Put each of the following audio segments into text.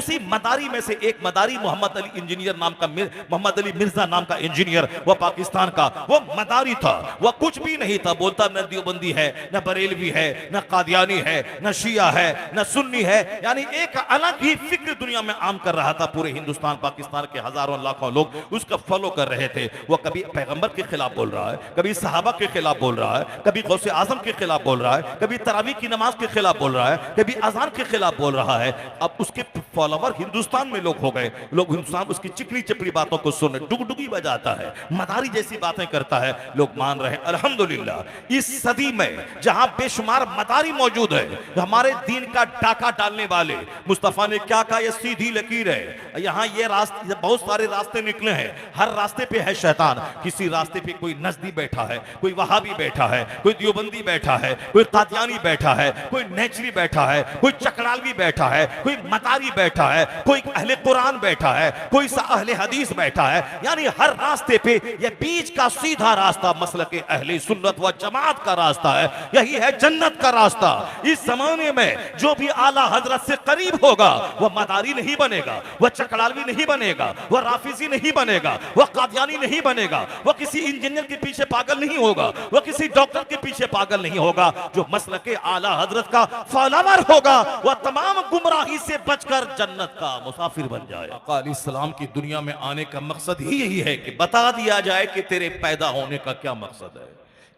उसी मदारी में से एक मदारी मोहम्मद अली इंजीनियर नाम का, मोहम्मद अली मिर्जा नाम का इंजीनियर, वह पाकिस्तान का वो मदारी था। वह कुछ भी नहीं था, बोलता न देवबंदी है, न बरेलवी है, न कादियानी है, न शिया है, न सुन्नी है, यानी एक अलग ही फिक्र दुनिया में आम कर रहा था। पूरे हिंदुस्तान पाकिस्तान के हजारों लाखों लोग उसका फॉलो कर रहे थे। वह कभी पैगंबर के खिलाफ बोल रहा है, कभी सहाबा के खिलाफ बोल रहा है, कभी गौसे आजम के खिलाफ बोल रहा है, कभी तरावी की नमाज के खिलाफ बोल रहा है, कभी अजान के खिलाफ बोल रहा है। अब उसके फॉलोवर हिंदुस्तान में लोग हो गए। लोग हिंदुस्तान उसकी चिकनी चपड़ी बातों को सुन, डुगडुगी बजाता है, मदारी जैसी बातें करता है, लोग मान रहे हैं। अल्हम्दुलिल्लाह इस सदी में जहां बेशुमार मदारी मौजूद है, हमारे दीन का डाका डालने वाले, मुस्तफा ने क्या कहा, ये सीधी लकीर है, यहाँ ये रास्ते, बहुत सारे रास्ते निकले हैं, हर रास्ते पे है शैतान। किसी रास्ते पे कोई नजदी बैठा है, कोई वहाबी बैठा है, कोई देवबंदी बैठा है, कोई कादियानी बैठा है, कोई नेचरी बैठा है, कोई चकड़ालवी बैठा है, कोई मदारी बैठा है, कोई अहले कुरान बैठा है, कोई अहले हदीस बैठा है। यानी हर रास्ते पे ये बीच का सीधा रास्ता मसलक अहले सुन्नत व जमात का रास्ता है, यही है जन्नत का रास्ता। इस जमाने में जो भी आला हजरत से करीब होगा वह मदारी नहीं बनेगा, वह चकड़ालवी नहीं बनेगा, वह राफिजी नहीं बनेगा, वह कादियानी नहीं बनेगा, वह किसी इंजीनियर के पीछे पागल नहीं होगा, वह किसी डॉक्टर के पीछे पागल नहीं होगा। जो मसलक आला हजरत का फॉलोवर होगा वह तमाम गुमराही से बचकर जन्नत का मुसाफिर बन जाए। आका अलैहिस्सलाम की दुनिया में आने का मकसद ही यही है कि बता दिया जाए कि तेरे पैदा होने का क्या मकसद है,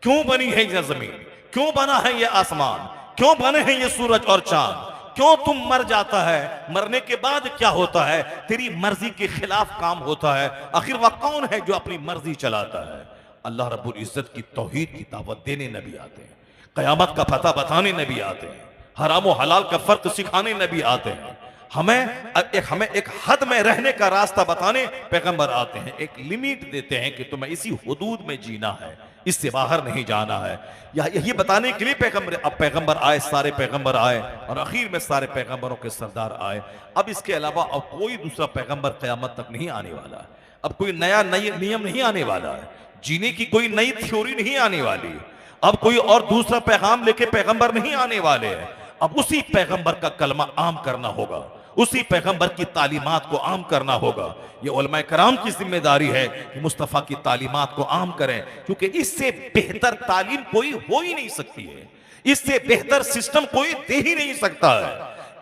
क्यों बनी है यह जमीन, क्यों बना है यह आसमान, क्यों बने हैं ये सूरज और चांद, क्यों तुम मर जाता है, मरने के बाद क्या होता है, तेरी मर्जी के खिलाफ काम होता है। आखिर वह कौन है जो अपनी मर्जी चलाता है? अल्लाह रब्बुल इज्जत की तौहीद की दावत देने नबी आते हैं, कयामत का पता बताने नबी आते हैं, हराम और हलाल का फर्क सिखाने नबी आते हैं, हमें एक हद में रहने का रास्ता बताने पैगंबर आते हैं, एक लिमिट देते हैं कि तुम्हें इसी हुदूद में जीना है, इससे बाहर नहीं जाना है। या यही बताने के लिए पैगंबर आए, सारे पैगंबर आए और आखिर में सारे पैगंबरों के सरदार आए। अब इसके अलावा अब कोई दूसरा पैगंबर क़यामत तक नहीं आने वाला है, अब कोई नया नियम नहीं आने वाला है, जीने की कोई नई थ्योरी नहीं आने वाली, अब कोई और दूसरा पैगाम लेके पैगंबर नहीं आने वाले हैं। अब उसी पैगंबर का कलमा आम करना होगा, उसी पैगंबर की तालीमात को आम करना होगा। ये उलमाए कराम की जिम्मेदारी है कि मुस्तफ़ा की तालीमात को आम करें, क्योंकि इससे बेहतर तालीम कोई हो ही नहीं सकती है, इससे बेहतर सिस्टम कोई दे ही नहीं सकता है,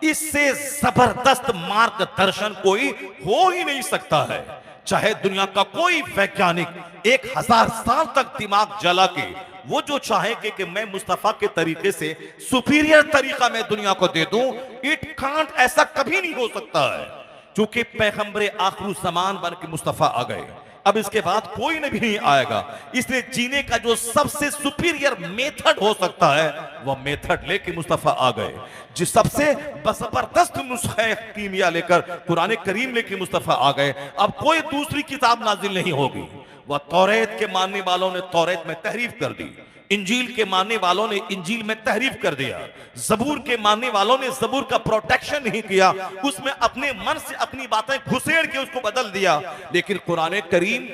इससे जबरदस्त मार्गदर्शन कोई हो ही नहीं सकता है। चाहे दुनिया का कोई वैज्ञानिक 1000 साल तक दिमाग जला के वो जो चाहे कि मैं मुस्तफा के तरीके से सुपीरियर तरीका मैं दुनिया को दे दूं, इट कांट, ऐसा कभी नहीं हो सकता है, क्योंकि पैगंबर आखिर ज़मान बन के मुस्तफा आ गए। अब इसके बाद कोई नबी नहीं आएगा, इसलिए जीने का जो सबसे सुपीरियर मेथड हो सकता है वह मेथड लेके मुस्तफा आ गए। जिस सबसे जबरदस्त नुस्खे कीमिया लेकर कुरान करीम लेके मुस्तफा आ गए। अब कोई दूसरी किताब नाजिल नहीं होगी। वह तौरेत के मानने वालों ने तौरेत में तहरीफ कर दी, इंजील के मानने वालों ने इंजील में तहरीफ कर दिया, जबूर के मानने वालों ने जबूर का प्रोटेक्शन नहीं किया, उसमें अपने मन से अपनी बातें घुसेड़ के उसको बदल दिया। लेकिन कुरान करीम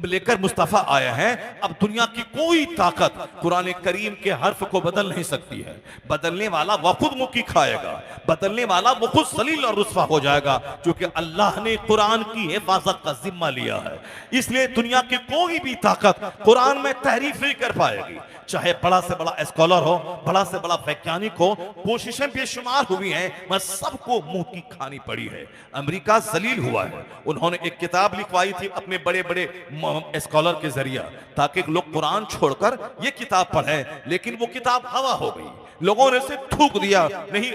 लेकर मुस्तफा आया है। अब दुनिया की कोई ताकत कुरान करीम के हर्फ को बदल नहीं सकती है। बदलने वाला वह खुद मुक्की खाएगा, बदलने वाला वो खुद सलील और रुस्वा हो जाएगा, क्योंकि अल्लाह ने कुरान की हिफाजत का जिम्मा लिया है। इसलिए दुनिया की कोई भी ताकत कुरान में तहरीफ नहीं कर पाएगी, चाहे बड़ा से बड़ा स्कॉलर हो, बड़ा से बड़ा वैज्ञानिक हो। कोशिशें बेशुमार हुई हैं, मगर सबको मुंह की खानी पड़ी है। अमेरिका जलील हुआ है। उन्होंने एक किताब लिखवाई थी अपने बड़े बड़े स्कॉलर के जरिए, ताकि लोग कुरान छोड़कर ये किताब पढ़ें, लेकिन वो किताब हवा हो गई, लोगों ने इसे थूक दिया। नहीं,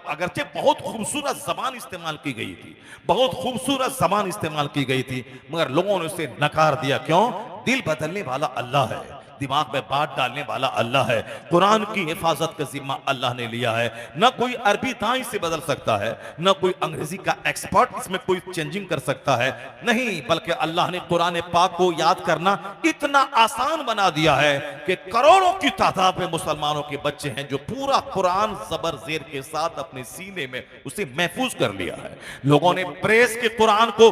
अगरचे बहुत खूबसूरत जबान इस्तेमाल की गई थी, बहुत खूबसूरत जबान इस्तेमाल की गई थी, मगर लोगों ने उसे नकार दिया। क्यों? दिल बदलने वाला अल्लाह है, दिमाग में बात डालने वाला अल्लाह है, कुरान की हिफाजत का जिम्मा अल्लाह ने लिया है। न कोई अरबी दाई से बदल सकता है, न कोई अंग्रेजी का एक्सपर्ट इसमें कोई चेंजिंग कर सकता है, नहीं, बल्कि अल्लाह ने कुरान पाक को याद करना इतना आसान बना दिया है कि करोड़ों की तादाद में मुसलमानों के बच्चे हैं जो पूरा कुरान जबर जेर के साथ अपने सीने में उसे महफूज कर लिया है। लोगों ने प्रेस के कुरान को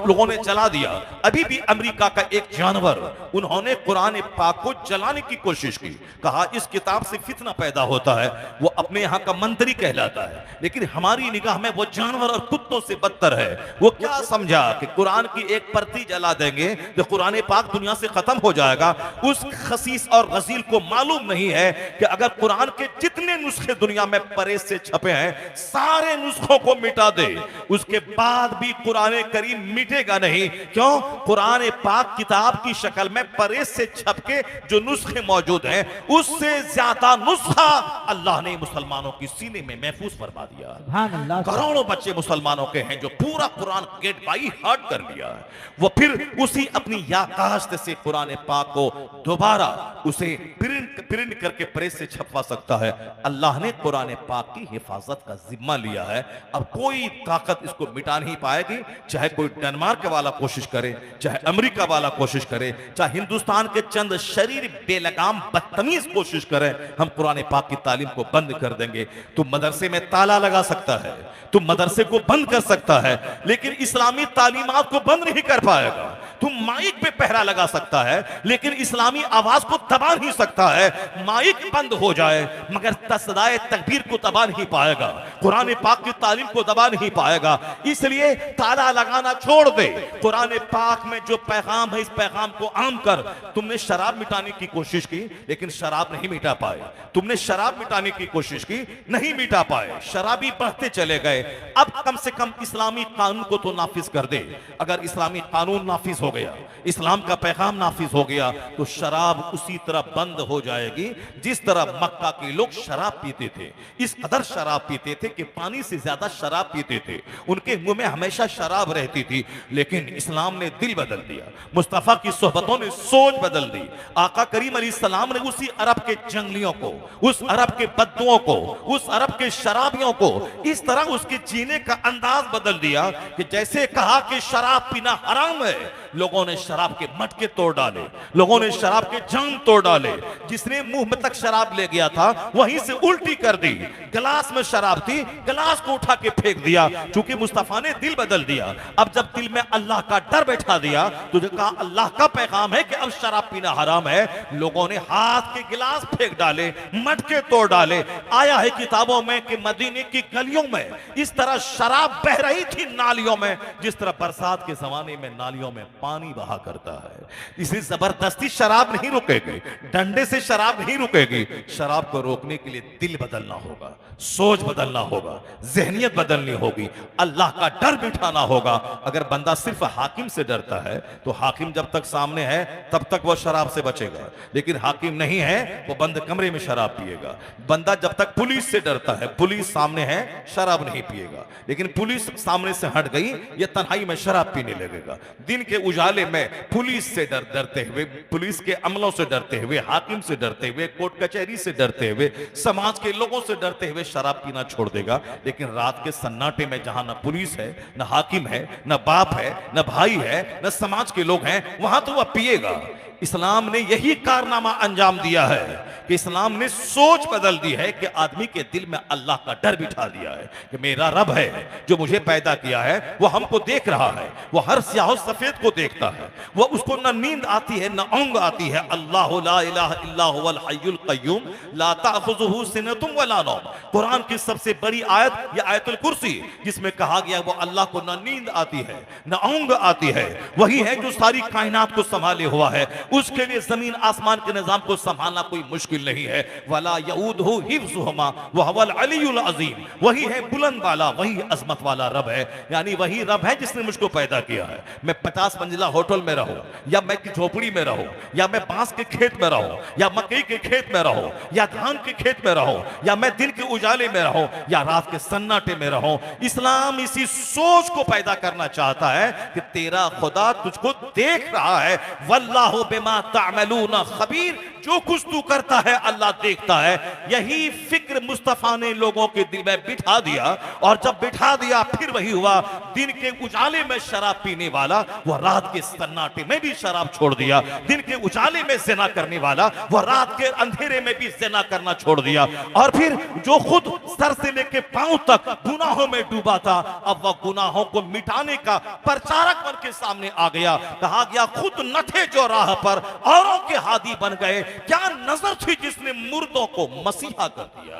लोगों ने जला दिया। अभी भी अमेरिका का एक जानवर, उन्होंने कुरान पाक को जलाने की कोशिश की। कहा इस किताब से फितना पैदा होता है, वो अपने यहाँ का मंत्री कहलाता है, लेकिन हमारी निगाह में वो जानवर और कुत्तों से बदतर है। वो क्या समझा कि कुरान की एक प्रति जला देंगे तो कुरान पाक दुनिया से खत्म हो जाएगा। उस खसीस और गजील को मालूम नहीं है कि अगर कुरान के जितने नुस्खे दुनिया में परेज से छपे हैं सारे नुस्खों को मिटा दे, उसके बाद भी कुरान करीम मिटेगा नहीं। क्यों? कुरान पाक किताब की शक्ल में परेज से छपके जो नुस्खे मौजूद हैं उससे ज्यादा नुस्खा अल्लाह ने मुसलमानों की सीने में महफूज फरमा दिया। करोड़ों बच्चे मुसलमानों के हैं जो पूरा कुरान गेट बाई हार्ट कर लिया है। वो फिर उसी अपनी याकाश्त से कुरान पाक को दोबारा उसे प्रिंट करके प्रेस से छपवा सकता है। अल्लाह ने कुरान पाक की हिफाजत का जिम्मा लिया है। अब कोई ताकत इसको मिटा नहीं पाएगी, चाहे कोई डेनमार्क वाला कोशिश करे, चाहे अमेरिका वाला कोशिश करे, चाहे हिंदुस्तान के चंद शरीर बेलगाम बदतमीज कोशिश करें, हम कुरान पाक की तालीम को बंद कर देंगे। तुम मदरसे में ताला लगा सकता है, तुम मदरसे को बंद कर सकता है, लेकिन इस्लामी तालीमात को बंद नहीं कर पाएगा। तुम माइक पे पहरा लगा सकता है, लेकिन इस्लामी आवाज को दबा नहीं सकता है। माइक बंद हो जाए मगर तसदाए तकबीर को दबा नहीं पाएगा, कुरान पाक की तालीम को दबा नहीं पाएगा। इसलिए ताला लगाना छोड़ दे। कुरान पाक में जो पैगाम है इस पैगाम को आम कर। तुमने शराब मिटाने की कोशिश की लेकिन शराब नहीं मिटा पाए, तुमने शराब मिटाने की कोशिश की नहीं मिटा पाए, शराबी बढ़ते चले गए। अब कम से कम इस्लामी कानून को तो नाफिज कर दे। अगर इस्लामी कानून नाफिज हो गया, इस्लाम का पैगाम नाफिज हो गया तो शराब उसी तरह बंद हो जाएगी जिस तरह मक्का के लोग शराब पीते थे। इस कदर शराब पीते थे कि पानी से ज्यादा शराब पीते थे, उनके मुंह में हमेशा शराब रहती थी। लेकिन इस्लाम ने दिल बदल दिया, मुस्तफा की सोहबतों ने सोच बदल दी। आका करीम अलैहिस्सलाम ने उसी अरब के जंगलियों को, उस अरब के बद्दुओं को, उस अरब के शराबियों को इस तरह उसके जीने का अंदाज बदल दिया कि जैसे कहा कि शराब पीना हराम है, लोगों ने शराब के मटके तोड़ डाले, लोगों ने शराब के जाम तोड़ डाले। जिसने मुंह में तक शराब ले गया था वहीं से उल्टी कर दी। गिलास में शराब थी, गिलास को उठा के फेंक दिया, क्योंकि मुस्तफा ने दिल बदल दिया। अब जब दिल में अल्लाह का डर बैठा दिया तो जो कहा अल्लाह का पैगाम है कि अब शराब पीना हराम है, लोगों ने हाथ के गिलास फेंक डाले, मटके तोड़ डाले। आया है किताबों में कि मदीने की गलियों में इस तरह शराब बह रही थी नालियों में, जिस तरह बरसात के जमाने में नालियों में पानी बहा करता है। इसी जबरदस्ती शराब नहीं रुकेगी, डंडे से शराब नहीं रुकेगी। शराब को रोकने के लिए दिल बदलना होगा, सोच बदलना होगा, जहनियत बदलनी होगी, अल्लाह का डर बिठाना होगा। अगर बंदा सिर्फ हाकिम से डरता है तो हाकिम जब तक सामने है तब तक वो शराब से बचेगा, लेकिन हाकिम नहीं है वो बंद कमरे में शराब पिएगा। बंदा जब तक पुलिस से डरता है, पुलिस सामने है, शराब नहीं पिएगा, लेकिन पुलिस सामने से हट गई ये तन्हाई में शराब पीने लगेगा। दिन के उजाले में पुलिस से डरते हुए, पुलिस के अमलों से डरते हुए, हाकिम से डरते हुए, कोर्ट कचहरी से डरते हुए, समाज के लोगों से डरते हुए शराब पीना छोड़ देगा। लेकिन रात के सन्नाटे में जहां न पुलिस है, न हाकिम है, न बाप है, न भाई है, न समाज के लोग हैं, वहां तो वह पिएगा। इस्लाम ने यही कारनामा अंजाम दिया है कि इस्लाम ने सोच बदल दी है कि आदमी के दिल में अल्लाह का डर बिठा दिया है कि मेरा रब है जो मुझे पैदा किया है, वो हमको देख रहा है, वो हर स्याह सफेद को देखता है, वो उसको न नींद आती है न ऊंघ आती है। अल्लाह ला इलाहा इल्ला हुवल हय्युल क़य्यूम ला ताख़ुज़ुहु सिनतुम वला नौम। कुरान की सबसे बड़ी आयत ये आयतुल कुर्सी, जिसमें कहा गया वो अल्लाह को न नींद आती है न ऊंघ आती है, वही है जो सारी कायनात को संभाले हुआ है। उसके लिए जमीन आसमान के निजाम को संभालना कोई मुश्किल नहीं है। वला यऊदहु हिफ्ज़ुहुमा व हुवल अलीयुल अज़ीम। वही है बुलंद वाला, वही अजमत वाला रब है, यानी वही रब है जिसने मुझको पैदा किया है। मैं 50 मंजिला होटल में रहूं, या मैं झोपड़ी में रहूं, या मैं बांस के खेत में रहूं, या मकई के खेत में रहूं, या धान के खेत में रहूं, या मैं दिन के उजाले में रहूं, या रात के सन्नाटे में रहूं, इस्लाम इसी सोच को पैदा करना चाहता है कि तेरा खुदा तुझको देख रहा है। वल्लाहु बिमा तामलूना खबीर। जो कुछ तू करता है अल्लाह देखता है। यही फिक्र मुस्तफा ने लोगों के दिल में बिठा दिया, और जब बिठा दिया फिर वही हुआ। दिन के उजाले में शराब पीने वाला वह रात के सन्नाटे में भी शराब छोड़ दिया, दिन के उजाले में ज़िना करने वाला वह रात के अंधेरे में भी ज़िना करना छोड़ दिया। और फिर जो खुद सर से लेके पांव तक गुनाहों में डूबा था, अब वह गुनाहों को मिटाने का प्रचारक बन के सामने आ गया। कहा गया खुद न थे जो राह पर औरों के हादी बन गए। क्या नजर थी जिसने मुर्दों को मसीहा कर दिया।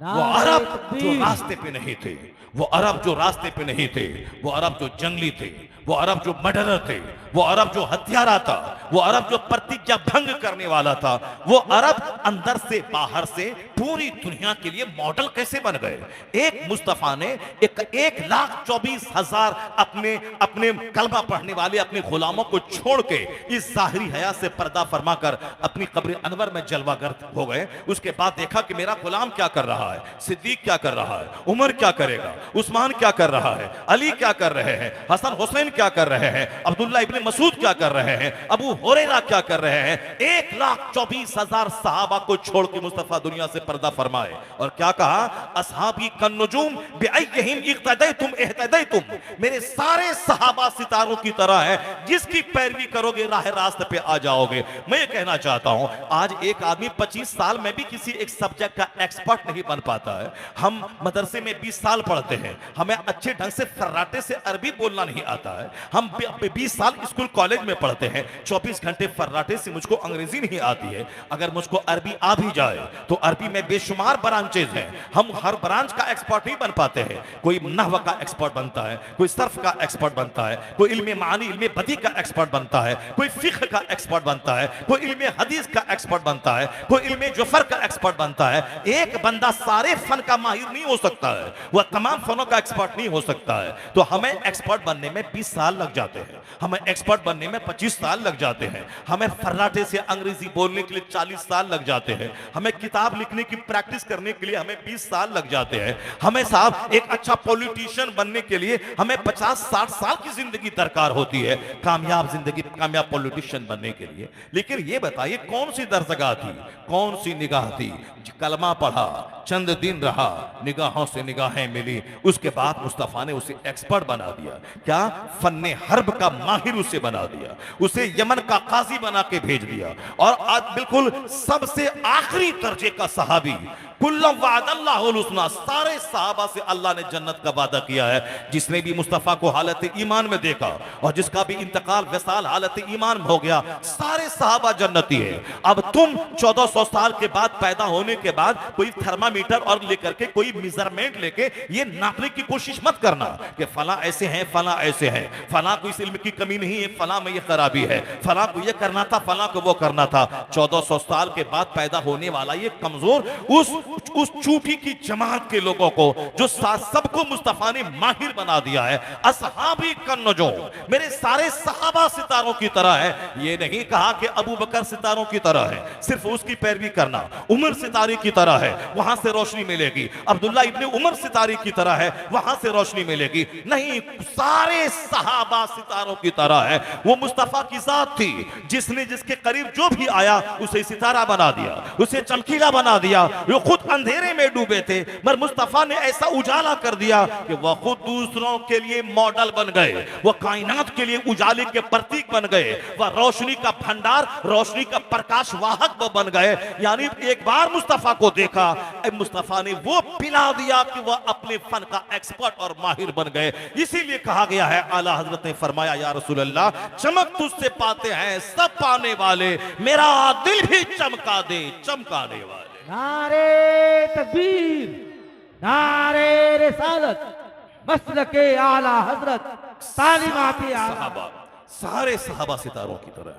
वो अरब जो रास्ते पे नहीं थे, वो अरब जो रास्ते पे नहीं थे, वो अरब जो जंगली थे, वो अरब जो मर्डरर थे, वो अरब जो हत्यारा था, वो अरब जो प्रतिज्ञा भंग करने वाला था, वो अरब अंदर से बाहर से पूरी दुनिया के लिए मॉडल कैसे बन गए। एक मुस्तफा ने 1,24,000 अपने अपने कलमा पढ़ने वाले अपने गुलामों को छोड़ के इस जाहिरी हया से पर्दा फरमाकर अपनी कब्र अनवर में जलवागर हो गए। उसके बाद देखा कि मेरा गुलाम क्या कर रहा है, सिद्दीक क्या कर रहा है, उमर क्या करेगा, उस्मान क्या कर रहा है, अली क्या कर रहे हैं, हसन हुसैन क्या कर रहे हैं, अब्दुल्ला इब्ने मसूद क्या कर रहे हैं, अबू हुरैरा क्या कर रहे हैं। 1,24,000 सहाबा को छोड़ के मुस्तफा दुनिया से पर्दा फरमाए और क्या कहा, असहाबी कन्नुजूम बिअय्यिहिम इक्तदैतुम इहतदैतुम। मेरे सारे सहाबा सितारों की तरह है, जिसकी पैरवी करोगे राह रास्ते पे आ जाओगे। मैं ये कहना चाहता हूं, आज एक आदमी 25 साल में भी किसी एक सब्जेक्ट का एक्सपर्ट नहीं बन पाता है। हम मदरसे में 20 साल पढ़ते हैं, हमें अच्छे ढंग से फर्राटे से अरबी बोलना नहीं आता है। हम 20 साल स्कूल कॉलेज में पढ़ते हैं, 24 घंटे फर्राटे से मुझको अंग्रेजी नहीं आती है। अगर मुझको अरबी आ भी जाए तो अरबी में बेशुमार ब्रांचेज हैं, हम हर ब्रांच का एक्सपर्ट नहीं बन पाते हैं। कोई नहव का एक्सपर्ट बनता है, कोई सर्फ का एक्सपर्ट बनता है, कोई इल्मे मानी इल्मे बदी का एक्सपर्ट बनता है, कोई फिक्र का एक्सपर्ट बनता है, कोई इल्मे हदीस का एक्सपर्ट बनता है, कोई इल्मे जुफर का एक्सपर्ट बनता है। एक बंदा सारे फन का माहिर नहीं हो सकता है, वह तमाम फनों का एक्सपर्ट नहीं हो सकता है। तो हमें एक्सपर्ट बनने में 20 साल लग जाते हैं, हमें एक्सपर्ट बनने में 25 साल लग जाते हैं, हमें फर्राटे से अंग्रेजी बोलने के लिए 40 साल लग जाते हैं, हमें किताब लिखने की प्रैक्टिस करने के लिए हमें 20 साल लग जाते हैं, हमें साहब एक अच्छा पॉलिटिशियन बनने के लिए हमें 50-60 साल की जिंदगी दरकार होती है, कामयाब जिंदगी, कामयाब पॉलिटिशियन बनने के लिए। लेकिन ये बताइए कौन सी दरजगाह थी, कौन सी निगाह थी, कलमा पढ़ा, चंद दिन रहा, निगाहों से निगाहें मिली, उसके बाद मुस्तफा ने उसे एक्सपर्ट बना दिया। क्या फन्ने हर्ब का माहिर उसे बना दिया, उसे यमन का काजी बना के भेज दिया और आज बिल्कुल सबसे आखिरी दर्जे का सहाबी। कुल्लम वादल्लाहुल हुस्ना, सारे सहाबा से अल्लाह ने जन्नत का वादा किया है। जिसने भी मुस्तफा को हालत ईमान में देखा और जिसका भी इंतकाल वसाल हालत ईमान में हो गया, सारे सहाबा जन्नती है। अब तुम 1400 साल के बाद पैदा होने के बाद कोई थर्मामीटर और लेकर के कोई मेजरमेंट लेके ये नापने की कोशिश मत करना कि फला ऐसे हैं, फला ऐसे हैं, फला को इस इल्म की कमी नहीं है, फला में ये खराबी है, फला को ये करना था, फला को वो करना था। 1400 साल के बाद पैदा होने वाला ये कमजोर उस चूठी की जमात के लोगों को जो सबको मुस्तफा ने माहिर बना दिया है। असहाबी कन्नजो, मेरे सारे सहाबा सितारों की तरह है। ये नहीं कहा कि अबू बकर सितारों की तरह है, सिर्फ उसकी पैरवी करना। उमर सितारे की तरह है, वहां से रोशनी मिलेगी। अब्दुल्ला इब्ने उमर सितारे की तरह है, वहां से रोशनी मिलेगी। नहीं, सारे सहाबा सितारों की तरह है। वो मुस्तफा की जात थी, जिसने जिसके करीब जो भी आया उसे सितारा बना दिया, उसे चमकीला बना दिया। वो खुद अंधेरे में डूबे थे, मगर मुस्तफा ने ऐसा उजाला कर दिया कि वह खुद दूसरों के लिए मॉडल बन गए, वह कायनात के लिए उजाले के प्रतीक बन गए, वह रोशनी का भंडार, रोशनी का प्रकाश वाहक बन गए। यानी एक बार मुस्तफा को देखा, मुस्तफा ने वो पिला दिया कि वह अपने फन का एक्सपर्ट और माहिर बन गए। इसीलिए कहा गया है, आला हजरत ने फरमाया, या रसूल अल्लाह, चमक तुझसे पाते हैं सब पाने वाले, मेरा दिल भी चमका दे चमकाने वाले। नारे तकबीर, नारे रिसालत, मसलके आला हजरत, तालीमाते आला। सारे सहाबा सितारों की तरह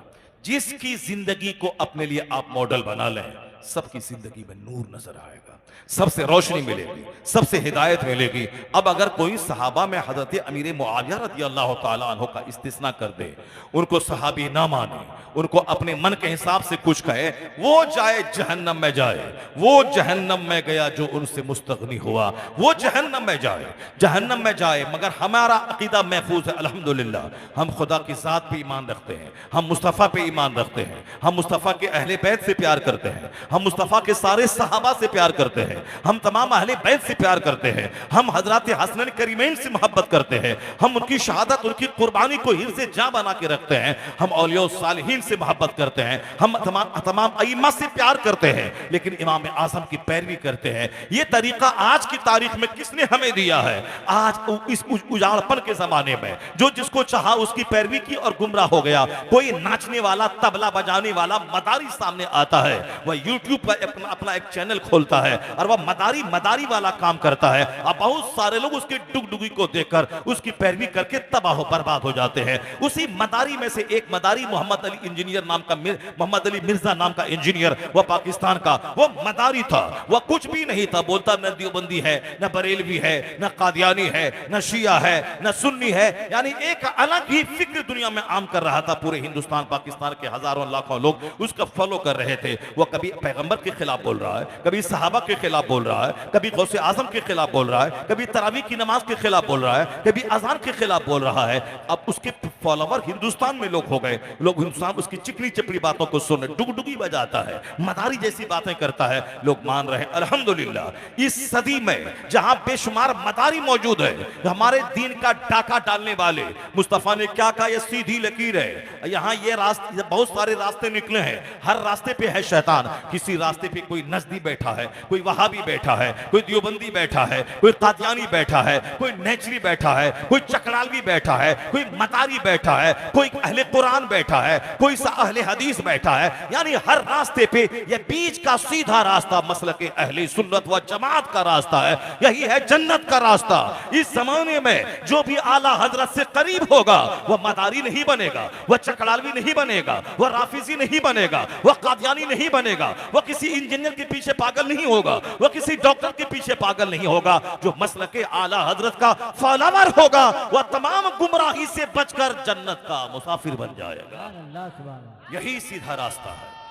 जिसकी जिंदगी को अपने लिए आप मॉडल बना लें, सबकी जिंदगी में नूर नजर आएगा, सबसे रोशनी मिलेगी, सबसे हिदायत मिलेगी। अब अगर कोई सहाबा में हजरत अमीर मुआविया रज़ी अल्लाह ताला अन्हु का इस्तिस्ना कर दे, उनको सहाबी ना माने, उनको अपने मन के हिसाब से कुछ कहे, वो जाए जहन्नम में जाए। वो जहन्नम में गया जो उनसे मुस्तगनी हुआ, वो जहन्नम में जाए, जहन्नम में जाए। मगर हमारा अकीदा महफूज है अल्हम्दुलिल्लाह। हम खुदा की जात पे ईमान रखते हैं, हम मुस्तफ़ा पे ईमान रखते हैं, हम मुस्तफ़ा के अहले बैत से प्यार करते हैं, हम मुस्तफ़ा के सारे सहाबा से प्यार करते हैं, हम तमाम अहले बैत से प्यार करते हैं, हम हजरत हसनैन करीमैन से मोहब्बत करते हैं, हम उनकी शहादत उनकी कुर्बानी को हिर्ज़े जां बना के रखते हैं, हम औलिया सालिहीन से मोहब्बत करते हैं, हम तमाम अइम्मा से प्यार करते हैं, लेकिन इमाम आज़म की पैरवी करते हैं। ये तरीका आज की तारीख में किसने हमें दिया है? आज इस उजाड़पन के जमाने में जो जिसको चाहा उसकी पैरवी की और गुमराह हो गया। कोई नाचने वाला तबला बजाने वाला मदारी सामने आता है, वह यूट्यूब पर अपना एक चैनल खोलता है और वह मदारी वाला काम करता है। अब बहुत सारे लोग उसकी डुगडुगी को देखकर उसकी पैरवी करके तबाह बर्बाद हो जाते हैं। उसी मदारी में से एक मदारी मोहम्मद अली इंजीनियर नाम का मोहम्मद अली मिर्जा नाम का इंजीनियर, वह पाकिस्तान का वो मदारी था। वह कुछ भी नहीं था, बोलता न देवबंदी है, न बरेलवी है, न कादियानी है, न शिया है, न सुन्नी है, यानी एक अलग ही फिक्र दुनिया में आम कर रहा था। पूरे हिंदुस्तान पाकिस्तान के हजारों लाखों लोग उसका फॉलो कर रहे थे। वो कभी पैगंबर के खिलाफ बोल रहा है, कभी सहाबा के खिलाफ बोल रहा है, कभी गौसे आजम के खिलाफ बोल रहा है, कभी तरावी की नमाज के खिलाफ बोल रहा है, कभी अजान के खिलाफ बोल रहा है। अब उसके फॉलोवर हिंदुस्तान में लोग हो गए। लोग हिंदुस्तान उसकी चिकनी चपड़ी बातों को सुन, डुगडुगी बजाता है, मदारी जैसी बातें करता है, लोग मान रहे हैं। अल्हम्दुलिल्लाह इस सदी में जहां बेशुमार मदारी मौजूद है, हमारे दीन का डाका डालने वाले, मुस्तफा ने क्या कहा, ये सीधी लकीर है। यहाँ ये रास्ते, बहुत सारे रास्ते निकले हैं, हर रास्ते पे है शैतान। किसी रास्ते पे कोई नजदी बैठा है, कोई वहाबी बैठा है, कोई देवबंदी बैठा है, कोई कादियानी बैठा है, कोई नेचरी बैठा है, कोई चकड़ालवी बैठा है, कोई मदारी बैठा है, कोई अहले कुरान बैठा है, कोई अहले हदीस बैठा है। यानी हर रास्ते पे ये बीच का सीधा रास्ता मसलक अहले सुन्नत व जमात का रास्ता है, यही है जन्नत का रास्ता। इस जमाने में जो भी आला हजरत से करीब होगा वह मदारी नहीं बनेगा, वह चकड़ालवी नहीं बनेगा, वह राफिजी नहीं बनेगा, वह कादियानी नहीं बनेगा, वह किसी इंजीनियर के पीछे पागल नहीं होगा, वह किसी डॉक्टर के पीछे पागल नहीं होगा। जो मसलक आला हजरत का फॉलोवर होगा वह तमाम गुमराही से बचकर जन्नत का मुसाफिर बन जाएगा। अल्लाह सुभान अल्लाह। यही सीधा रास्ता है।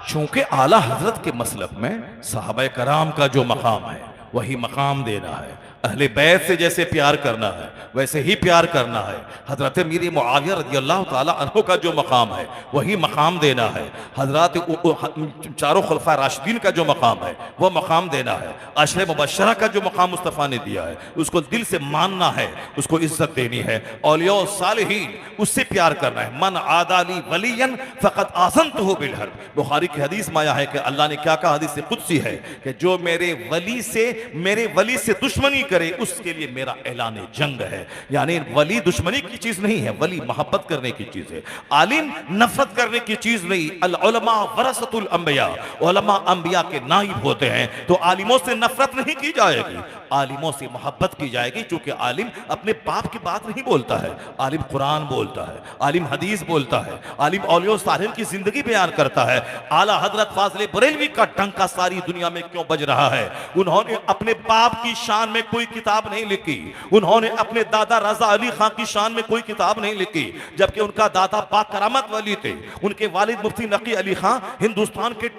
चूंकि आला हजरत के मसलक में साहबा कराम का जो मकाम है वही मकाम देना है। अहले बैत से जैसे प्यार करना है वैसे ही प्यार करना है। हजरत मीर मुआविया रज़ियल्लाहु ताला अन्हु का जो मकाम है वही मकाम देना है। हजरत चारों खुलफा राशिदीन का जो मकाम है वह मकाम देना है। अशरे मुबश्शरा का जो मकाम मुस्तफ़ा ने दिया है उसको दिल से मानना है, उसको इज्जत देनी है। औलिया सालिहीन उससे प्यार करना है। मन आदाली वलियन फ़क़त आज़नतुहु बिल हर्ब। बुखारी की हदीस में आया है कि अल्लाह ने क्या कहा, हदीस कुदसी है कि जो मेरे वली से दुश्मनी करे उसके लिए मेरा ऐलान जंग है। यानी वली दुश्मनी की चीज नहीं है, वली मोहब्बत करने की चीज है, आलिम नफरत करने की चीज नहीं। अल उलमा वरसतुल अंबिया, उलमा अंबिया के नाइब होते हैं, तो आलिमों से नफरत नहीं की जाएगी, आलिमों से मोहब्बत की जाएगी। क्योंकि आलिम अपने बाप की बात नहीं बोलता है, आलिम कुरान बोलता है, आलिम हदीस बोलता है, आलिम औलिया सालिहीन की जिंदगी बयान करता है। आला हजरत फाज़िल बरेलवी का डंका सारी दुनिया में क्यों बज रहा है? उन्होंने अपने बाप की शान में कोई किताब नहीं लिखी, उन्होंने अपने दादा रजा अली खां की शान में कोई किताब नहीं लिखी, जबकि उनका दादा बाकरामत वली थे। उनके वालिद मुफ्ती नकी अली खां हिंदुस्तान के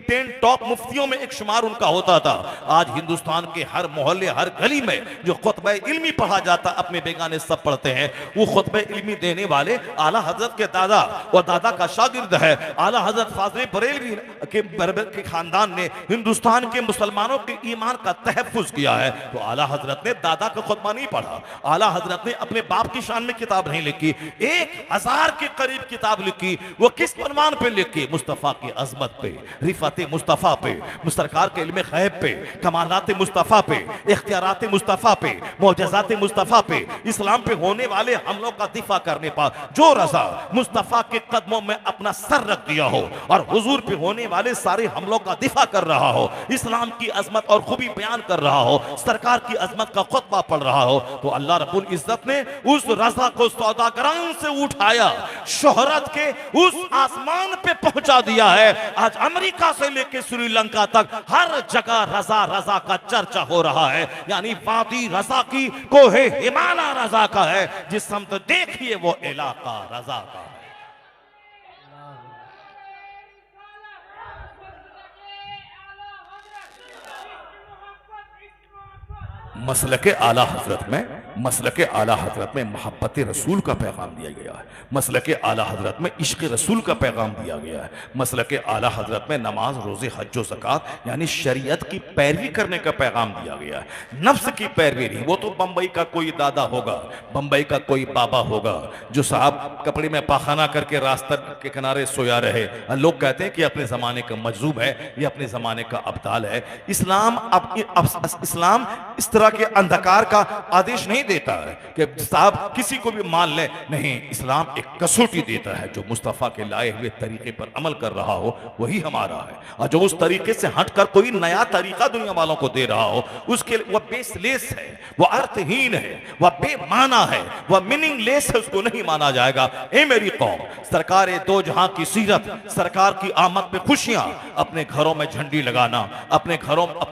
10 टॉप मुफ्तियों में एक शुमार उनका होता था। आज हिंदुस्तान के हर मोहल्ले हर गली में जो खुतबा इल्मी पढ़ा जाता, अपने बेगाने सब पढ़ते हैं, वो खुतबा इल्मी देने वाले आला हजरत के दादा और दादा का शागिर्द है। आला हजरत फाज़िल बरेलवी के खानदान ने हिंदुस्तान के मुसलमानों के ईमान का तहफ़्फ़ुज़ किया है। तो आला हजरत ने दादा का खुतबा नहीं पढ़ा, आला हजरत ने अपने बाप की शान में किताब नहीं लिखी, 1000 के करीब किताब लिखी। वो किस फरमान पे लिखी? मुस्तफ़ा की अजमत पे, रिफत मुस्तफ़ा पे, सरकार के इल्म गैब पे, कमालात मुस्तफ़ा पे, इख्तियारात मुस्तफ़ा पे, मौजज़ात मुस्तफ़ा पे, इस्लाम पे होने वाले हमलों का दिफा करने पर जो रजा मुस्तफ़ा के कदमों में अपना सर रख दिया हो और हुजूर पे होने वाले सारे हमलों का दिफा कर रहा हो, इस्लाम की अजमत और खूबी बयान कर रहा हो, सरकार की अजमत का खुतबा पढ़ रहा हो, तो अल्लाह रब्बुल इज्जत ने उस रजा को सौदागरान से उठाया, शोहरत के उस आसमान पे पहुंचा दिया है। आज अमेरिका से लेकर श्रीलंका तक हर जगह रजा रजा का चर्चा हो रहा है। यानी वादी रजा की कोहे हिमालय रजा का है, जिस समत देखिए वो इलाका रजा का है। मसलके आला हजरत में मसलक आला हजरत में मोहब्बत रसूल का पैगाम दिया गया है, मसलक आला हजरत में इश्क रसूल का पैगाम दिया गया है, मसलक आला हजरत में नमाज रोज़े हज व ज़कात यानी शरीयत की पैरवी करने का पैगाम दिया गया है। नफ्स की पैरवी नहीं, वो तो बम्बई का कोई दादा होगा, बम्बई का कोई बाबा होगा जो साहब कपड़े में पाखाना करके रास्ते के किनारे सोया रहे। लोग कहते हैं कि अपने ज़माने का मजलूम है, ये अपने ज़माने का अब्दाल है। इस्लाम इस तरह के अंधकार का आदेश नहीं देता है कि साहब किसी को भी मान ले, नहीं, इस्लाम एक कसौटी देता है। जो मुस्तफ़ा के लाए हुए तरीके पर अमल कर रहा हो वही हमारा है, और जो उस तरीके से हटकर कोई नया तरीका दुनिया वालों को दे रहा हो उसके वह बेसलेस है, वह अर्थहीन है, वह बेमाना है, वह मीनिंगलेस है, उसको नहीं माना जाएगा। ए मेरी कौम, सरकार दो जहां की सीरत, सरकार की आमद पे खुशियां, अपने घरों में झंडी लगाना, अपने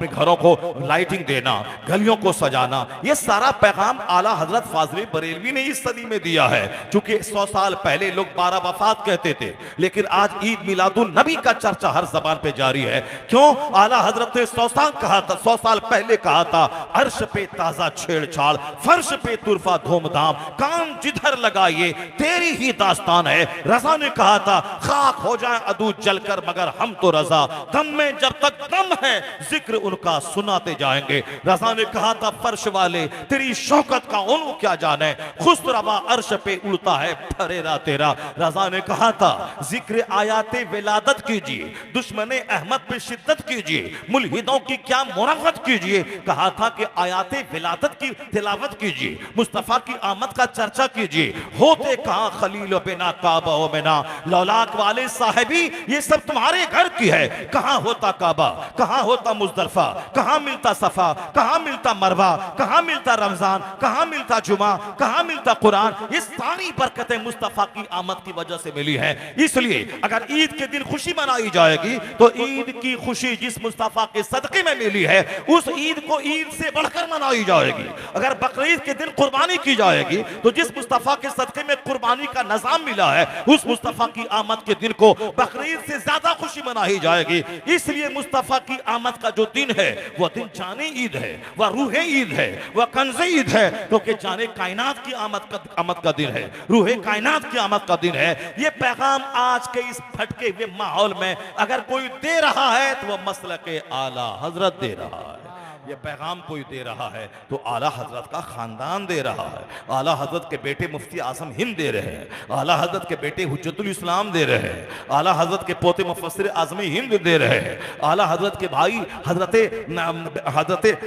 घरों को लाइटिंग देना, गलियों को सजाना, यह सारा पैगाम आला हजरत फाजिल बरेलवी ने इस सदी में दिया है। क्योंकि 100 साल पहले लोग 12 वफात कहते थे, लेकिन आज ईद मिलादुन नबी का चर्चा हर जबान पे जारी है। क्यों? आला हजरत ने 100 साल कहा था, 100 साल पहले कहा था, अर्श पे ताजा छेड़छाड़, फर्श पे तुरफा धूमधाम, काम जिधर लगाइए तेरी ही दास्तान है। रजा ने कहा था, खाक हो जाए अदू जलकर मगर हम तो रजा, दम में जब तक दम है जिक्र उनका सुनाते जाएंगे। रजा ने कहा था, फर्श वाले तेरी शौकत का उन्हों क्या जाने, खुशरवा अर्श पे उड़ता है फरेरा तेरा। रजा ने कहा था, जिक्र आयाते विलादत कीजिए, दुश्मने अहमद पे शिद्दत कीजिए, मुल्हिदों की क्या मुराफत कीजिए। कहा था कि आयाते विलादत की तिलावत कीजिए, मुस्तफा की आमद का चर्चा कीजिए। होते कहां खलील बिना काबा ओ बिना, लौलाक वाले साहिबी ये सब तुम्हारे घर की है। कहां होता काबा, कहां होता मुजदलफा, कहां मिलता सफा, कहां मिलता मरवा, कहां मिलता रमजान, कहां मिलता जुमा, कहां मिलता कुरान। ये सारी बरकतें मुस्तफा की आमद की वजह से मिली है। इसलिए अगर ईद के दिन खुशी मनाई जाएगी तो ईद की खुशी जिस मुस्तफा के सदके में मिली है उस ईद को ईद से बढ़कर मनाई जाएगी। अगर बकरीद के दिन कुर्बानी की जाएगी तो जिस मुस्तफा के सदके में कुर्बानी का निजाम मिला है उस मुस्तफा की आमद के दिन को बकरीद से ज्यादा खुशी मनाई जाएगी। इसलिए मुस्तफा की आमद का जो दिन है वह दिन जाने ईद है, वह रूहे ईद है, वह कंजे ईद है, क्योंकि जाने कायनात की आमद का दिन है, रूहे कायनात की आमद का दिन है। यह पैगाम आज के इस भटके हुए माहौल में अगर कोई दे रहा है तो वह मसलक आला हजरत दे रहा है। ये पैगाम कोई दे रहा है तो आला हजरत का खानदान दे रहा है। आला हजरत के बेटे मुफ्ती आजम हिंद दे रहे हैं, आला हजरत के बेटे हुज्जतुल इस्लाम दे रहे हैं, आला हजरत के पोते मुफस्सिर आज़मी हिंद दे रहे हैं, आला हजरत के भाई हजरत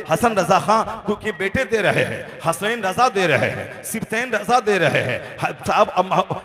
हसन रजा खां के बेटे दे रहे हैं, हसनैन रजा दे रहे हैं, सिबतैन रजा दे रहे हैं,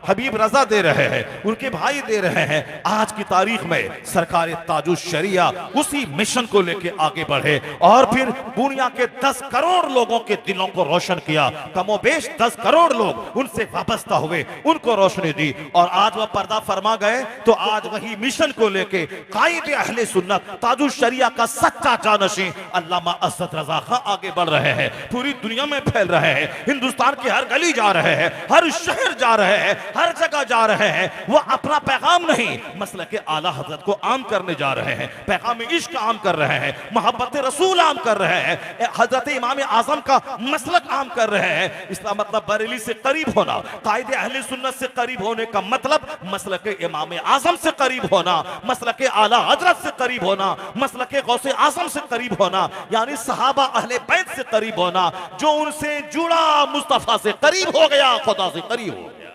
हबीब रजा दे रहे हैं, उनके भाई दे रहे हैं। आज की तारीख में सरकार ताजुश शरिया उसी मिशन को लेकर आगे बढ़े और फिर दुनिया के 10 करोड़ लोगों के दिलों को रोशन किया। कमोबेश 10 करोड़ लोग उनसे वाबस्ता हुए, उनको रोशनी दी और आज वह पर्दा फरमा गए। तो आज वही मिशन को लेके कायदे अहले सुन्नत ताजुश शरिया का सच्चा जानशीं अल्लामा असद रजा खां आगे बढ़ रहे हैं, पूरी दुनिया में फैल रहे हैं, हिंदुस्तान की हर गली जा रहे हैं, हर शहर जा रहे हैं, हर जगह जा रहे हैं। वह अपना पैगाम नहीं मसलक आला हजरत को आम करने जा रहे हैं, पैगाम इश्क आम कर रहे हैं, मोहब्बत रसूल आम कर रहे हैं, हजरत इमाम आजम का मसलक आम कर रहे हैं। इसका मतलब बरेली से करीब होना, कायदे अहले सुन्नत से करीब होने का मतलब मसलक इमाम आजम से करीब होना, मसलक आला हजरत से करीब होना, मसलक गौसे आजम से करीब होना, यानी सहाबा अहले बैत से करीब होना। जो उनसे जुड़ा मुस्तफा से करीब हो गया, खुदा से करीब हो गया।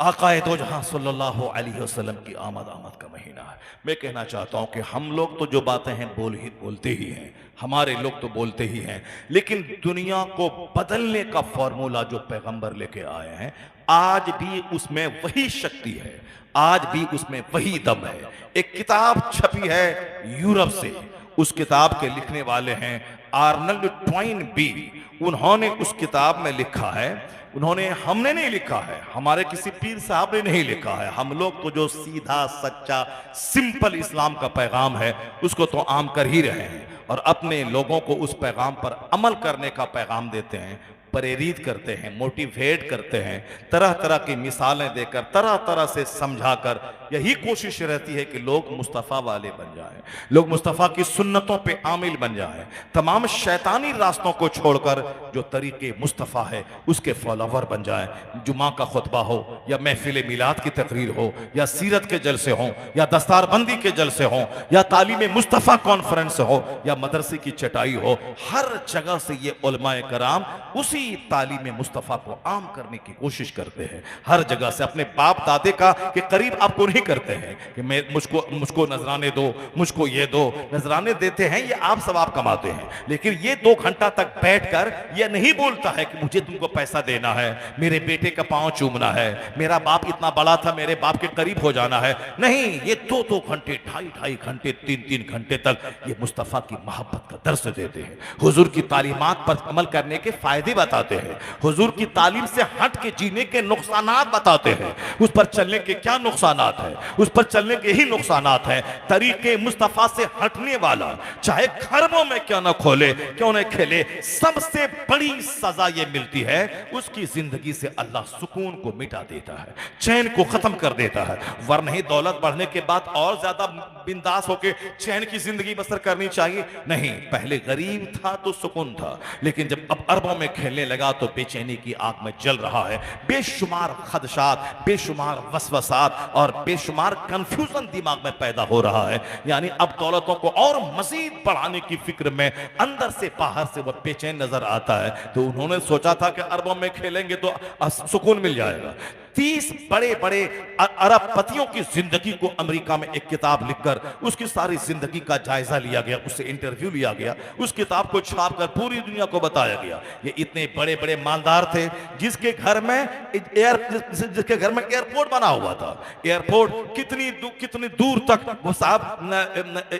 आकाए दो जहां सल्लल्लाहु अलैहि वसल्लम की आमद का महीना है। मैं कहना चाहता हूं कि हम लोग तो जो बातें हैं बोलते ही हैं, हमारे लोग तो बोलते ही हैं, लेकिन दुनिया को बदलने का फॉर्मूला जो पैगंबर लेके आए हैं आज भी उसमें वही शक्ति है, आज भी उसमें वही दम है। एक किताब छपी है यूरोप से, उस किताब के लिखने वाले हैं आर्नल्ड ट्वाइन बी। उन्होंने उस किताब में लिखा है, हमने नहीं लिखा है, हमारे किसी पीर साहब ने नहीं लिखा है, हम लोग तो जो सीधा सच्चा सिंपल इस्लाम का पैगाम है उसको तो आम कर ही रहे हैं और अपने लोगों को उस पैगाम पर अमल करने का पैगाम देते हैं। प्रेरित करते हैं, मोटिवेट करते हैं, तरह तरह की मिसालें देकर, तरह तरह से समझाकर। यही कोशिश रहती है कि लोग मुस्तफ़ा वाले बन जाएं, लोग मुस्तफ़ा की सुन्नतों पे आमिल बन जाएं, तमाम शैतानी रास्तों को छोड़कर जो तरीके मुस्तफ़ा है उसके फॉलोवर बन जाएं। जुमा का खुतबा हो या महफिल मिलाद की तकरीर हो या सीरत के जलसे हों या दस्तारबंदी के जलसे हों या तालीम मुस्तफ़ा कॉन्फ्रेंस हो या मदरसे की चटाई हो, हर जगह से ये उलमाए कराम उसी तालीम मुस्तफ़ा को आम करने की कोशिश करते हैं। हर जगह से अपने बाप दादे का के करीब आपको नहीं करते हैं कि मैं मुझको नजराने दो, मुझको ये दो। नजराने देते हैं ये आप सवाब कमाते हैं, लेकिन ये 2 घंटा तक बैठकर ये नहीं बोलता है कि मुझे तुमको पैसा देना है, मेरे बेटे का पांव चूमना है, मेरा बाप इतना बड़ा था, मेरे बाप के करीब हो जाना है। नहीं, ये 2-2 घंटे, 2.5 घंटे, 3-3 घंटे तक ये मुस्तफ़ा की मोहब्बत का दर्स देते हैं, हुजूर की तालीमात पर अमल करने के फायदे बताते हैं, हुजूर की तालीम से हट के जीने के नुकसानात बताते हैं। उस पर चलने के क्या नुकसानात है, उस पर चलने के ही नुकसानात है। तरीके मुस्तफ़ा से हटने वाला चाहे खरबों में क्यों न खोले, क्यों न खेले, सबसे बड़ी सजा ये मिलती है, उसकी जिंदगी से अल्लाह सुकून को मिटा देता है, चैन को खत्म कर देता है। वरना ही दौलत बढ़ने के बाद और ज्यादा बिंदास होके चैन की जिंदगी बसर करनी चाहिए। नहीं, पहले गरीब था तो सुकून था, लेकिन जब अब अरबों में खेलने लगा तो बेचैनी की आग में जल रहा है। बेशुमार खदशात, बेशुमार वसवसात और बेशुमार कंफ्यूजन दिमाग में पैदा हो रहा है। यानी अब दौलतों को और मजीद बढ़ाने की फिक्र में अंदर से बाहर से वह बेचैन नजर आता है। तो उन्होंने सोचा था कि अरबों में खेलेंगे तो सुकून मिल जाएगा। 30 बड़े बड़े अरबपतियों की जिंदगी को अमेरिका में एक किताब लिखकर उसकी सारी जिंदगी का जायजा लिया गया, उससे इंटरव्यू लिया गया, उस किताब को छापकर पूरी दुनिया को बताया गया। ये इतने बड़े बड़े मालदार थे जिसके घर में एयरपोर्ट बना हुआ था। एयरपोर्ट कितनी दूर तक वो साहब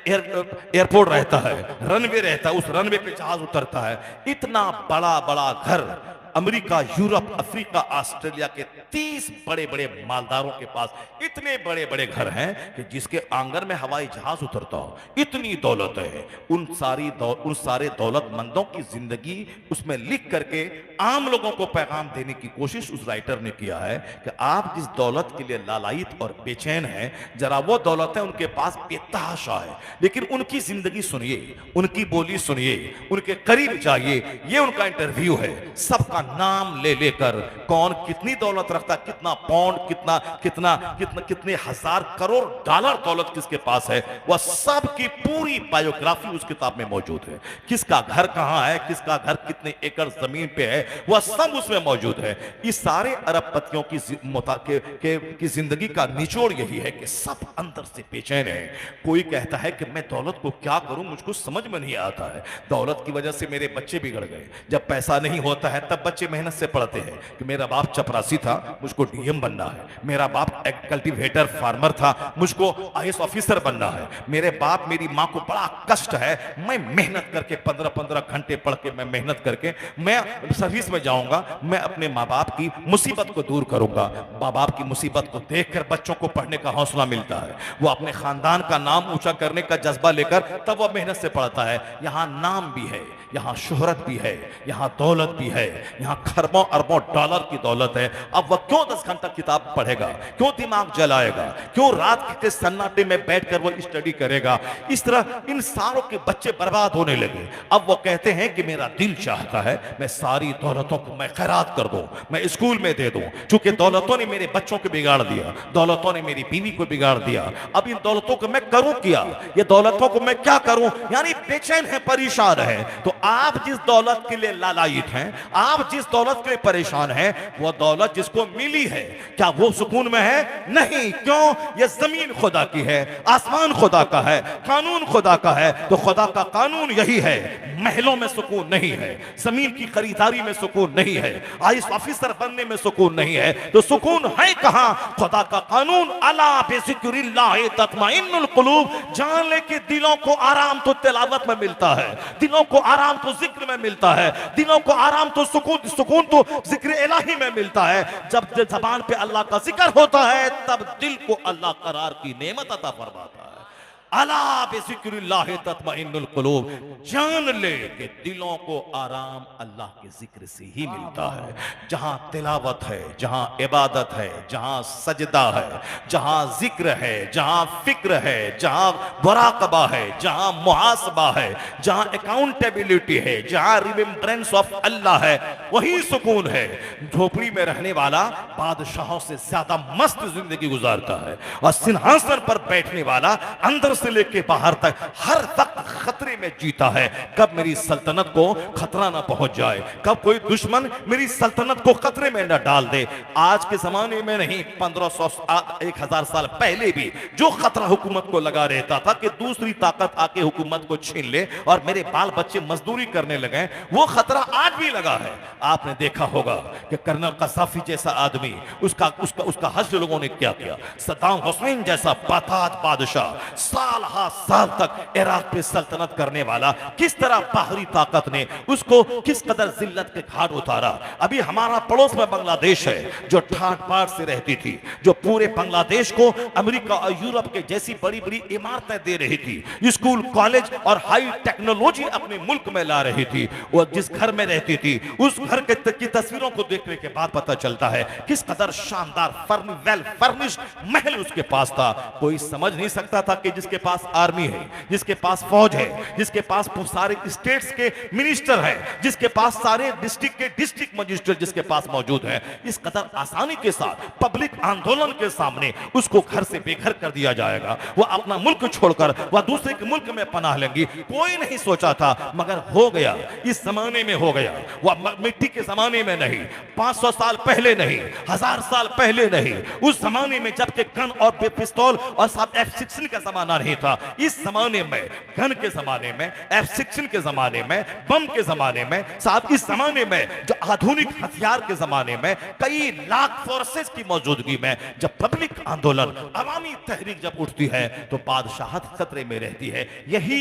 एयरपोर्ट रहता है, रनवे रहता है, उस रनवे पे जहाज उतरता है। इतना बड़ा बड़ा घर अमेरिका, यूरोप, अफ्रीका, ऑस्ट्रेलिया के 30 बड़े बड़े मालदारों के पास इतने बड़े बड़े घर हैं कि जिसके आंगन में हवाई जहाज उतरता हो। इतनी दौलत है। उन सारे दौलतमंदों की जिंदगी उसमें लिख करके आम लोगों को पैगाम देने की कोशिश उस राइटर ने किया है कि आप जिस दौलत के लिए लालायित और बेचैन हैं, जरा वो दौलत है उनके पास बेतहाशा है, लेकिन उनकी जिंदगी सुनिए, उनकी बोली सुनिए, उनके करीब जाइए। ये उनका इंटरव्यू है। सबका नाम ले लेकर कौन कितनी दौलत रखता, कितना पाउंड, कितने हजार करोड़ डॉलर दौलत किसके पास है, वह सब की पूरी बायोग्राफी उस किताब में मौजूद है। किसका घर कहां है, किसका घर कितने एकड़ जमीन पे है, वह सब उसमें मौजूद है। इस सारे अरबपतियों की जिंदगी का निचोड़ यही है कि सब अंदर से बेचैन है। कोई कहता है कि मैं दौलत को क्या करूं, मुझको समझ में नहीं आता है। दौलत की वजह से मेरे बच्चे बिगड़ गए। जब पैसा नहीं होता है तब बच्चे मेहनत से पढ़ते हैं कि मेरा बाप चपरासी था, मुझको डीएम बनना है, मेरा बाप एक कल्टीवेटर फार्मर था, मुझको आईएएस ऑफिसर बनना है, मेरे बाप मेरी माँ को बड़ा कष्ट है, मैं मेहनत करके 15-15 घंटे पढ़ के मैं मेहनत करके मैं सर्विस में जाऊंगा, मैं अपने माँ बाप की मुसीबत को दूर करूंगा। माँ बाप की मुसीबत को देखकर बच्चों को पढ़ने का हौसला मिलता है। वो अपने खानदान का नाम ऊंचा करने का जज्बा लेकर तब वह मेहनत से पढ़ता है। यहाँ नाम भी है, यहाँ शोहरत भी है, यहाँ दौलत भी है, यहाँ खरबों अरबों डॉलर की दौलत है। अब वह क्यों 10 घंटा किताब पढ़ेगा, क्यों दिमाग जलाएगा, क्यों रात के सन्नाटे में बैठकर वो स्टडी करेगा। इस तरह इन सारों के बच्चे बर्बाद होने लगे। अब वो कहते हैं कि मेरा दिल चाहता है मैं सारी दौलतों को मैं खैरात कर दूं, मैं स्कूल में दे दूं, क्योंकि दौलतों ने मेरे बच्चों को बिगाड़ दिया, दौलतों ने मेरी बीवी को बिगाड़ दिया। अब इन दौलतों को मैं करूं क्या, ये दौलतों को मैं क्या करूं। यानी बेचैन है, परेशान है। तो आप जिस दौलत के लिए लालायित हैं, आप जिस दौलत के लिए परेशान हैं, वो दौलत जिसको मिली है, क्या वो सुकून में है? नहीं। क्यों? ये जमीन खुदा की है, आसमान खुदा का है, कानून खुदा का है। तो खुदा का कानून यही है, महलों में सुकून नहीं है, जमीन की खरीदारी में सुकून नहीं है, आईएएस ऑफिसर बनने में सुकून नहीं है। तो सुकून है कहां? खुदा का कानून, अला बिज़िक्रिल्लाह तत्मइन्नुल कुलूब। जान ले कि दिलों को आराम तो तिलावत में मिलता है, दिलों को आराम तो जिक्र में मिलता है, दिलों को आराम तो सुकून तो जिक्र इलाही में मिलता है। जब जबान पे अल्लाह का जिक्र होता है तब दिल को अल्लाह करार की नेमत अता फरमाता है। अला बिज़िक्रिल्लाह तत्मइन्नुल कुलूब, जान ले कि दिलों को आराम अल्लाह के जिक्र से ही मिलता है। जहां तिलावत है, जहां इबादत है, जहां सजदा है, जहां जिक्र है, जहां फिक्र है, जहां मुराकबा है, जहां मुहासबा है, जहां अकाउंटेबिलिटी है, जहां रिमेम्बरेंस ऑफ अल्लाह है, वही सुकून है। झोपड़ी में रहने वाला बादशाहों से ज्यादा मस्त जिंदगी गुजारता है, और सिंहासन पर बैठने वाला अंदर से लेके बाहर तक हर वक्त खतरे में जीता है। कब मेरी सल्तनत को खतरा ना पहुंच जाए, कब कोई दुश्मन मेरी सल्तनत को खतरे में न डाल दे। आज के जमाने में नहीं, 1500 1000 साल पहले भी जो खतरा हुकूमत को लगा रहता था कि दूसरी ताकत आके हुकूमत को छीन ले और मेरे बाल बच्चे मजदूरी करने लगे, वो खतरा आज भी लगा है। आपने देखा होगा कि कर्नल कसाफी जैसा आदमी, उसका हश्र लोगों ने क्या किया। सद्दाम हुसैन जैसा बाताज बादशाह साल हा साल तक इराक पे सल्तनत करने वाला, किस तरह बाहरी ताकत ने उसको किस कदर जिल्लत के घाट उतारा। अभी हमारा पड़ोस में बांग्लादेश है जो ठाट बाट से रहती थी, जो पूरे बांग्लादेश को अमेरिका और यूरोप के जैसी बड़ी बड़ी इमारतें दे रही थी, स्कूल कॉलेज और हाई टेक्नोलॉजी अपने मुल्क में ला रही थी। वो जिस घर में रहती थी उस घर की तस्वीरों को देखने के बाद पता चलता है किस कदर शानदार वेल फर्निश्ड महल उसके पास था। कोई समझ नहीं सकता था कि जिसके पास आर्मी है, जिसके पास फौज है, जिसके पास सारे स्टेट्स के मिनिस्टर हैं, जिसके पास सारे डिस्ट्रिक्ट के डिस्ट्रिक्ट मजिस्ट्रेट जिसके पास मौजूद है, इस कदर आसानी के साथ पब्लिक आंदोलन के सामने उसको घर से बेघर कर दिया जाएगा। वो अपना मुल्क छोड़कर वह दूसरे के मुल्क में पनाह लेंगी। कोई नहीं सोचा था, मगर हो गया। इस जमाने में हो गया। वह मिट्टी के जमाने में नहीं, 500 साल पहले नहीं, 1000 साल पहले नहीं, उस जमाने में जबकि गन और पिस्तौल और साहब F-16 का जमाना नहीं था। इस जमाने में, गन के जमाने में, F-16 के जमाने में, बम के जमाने में, साहब इस जमाने में जो आधुनिक हथियार के जमाने में, कई लाख फोर्सेस की मौजूदगी में जब पब्लिक आंदोलन, अवामी तहरीक जब उठती है तो बादशाहत खतरे में रहती है। यही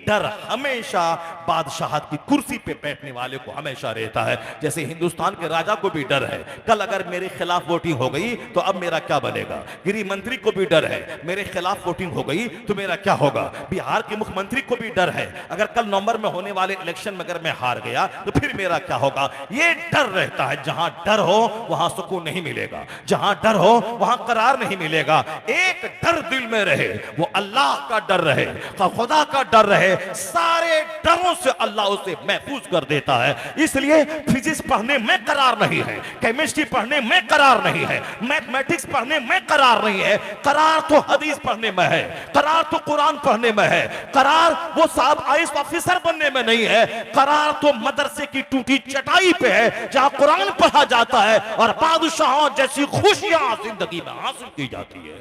डर हमेशा बादशाहत की कुर्सी पे बैठने वाले को हमेशा रहता है। जैसे हिंदुस्तान के राजा को भी डर है, कल अगर मेरे खिलाफ वोटिंग हो गई तो अब मेरा क्या बनेगा। गृह मंत्री को भी डर है, मेरे खिलाफ वोटिंग हो गई तो मेरा क्या होगा। बिहार के मुख्यमंत्री को भी डर है, अगर कल नवंबर में होने वाले इलेक्शन में अगर मैं हार गया तो फिर मेरा क्या होगा। ये डर रहता है। जहां डर हो वहां सुकून नहीं मिलेगा, जहां डर हो वहां करार नहीं मिलेगा। एक डर दिल में रहे, वो अल्लाह का डर रहे, खुदा का डर रहे। सारे डरों से अल्लाह उसे महफूज कर देता है। इसलिए फिजिक्स पढ़ने में करार नहीं है, केमिस्ट्री पढ़ने में करार नहीं है, मैथमेटिक्स पढ़ने में करार नहीं है। करार तो हदीस पढ़ने में है, करार तो कुरान पढ़ने में है, करार वो साहब आईएएस ऑफिसर बनने में नहीं है। करार तो मदरसे की टूटी चटाई पे है जहां कुरान पढ़ा जाता है और बादशाहों जैसी खुशियां जिंदगी में हासिल की जाती है।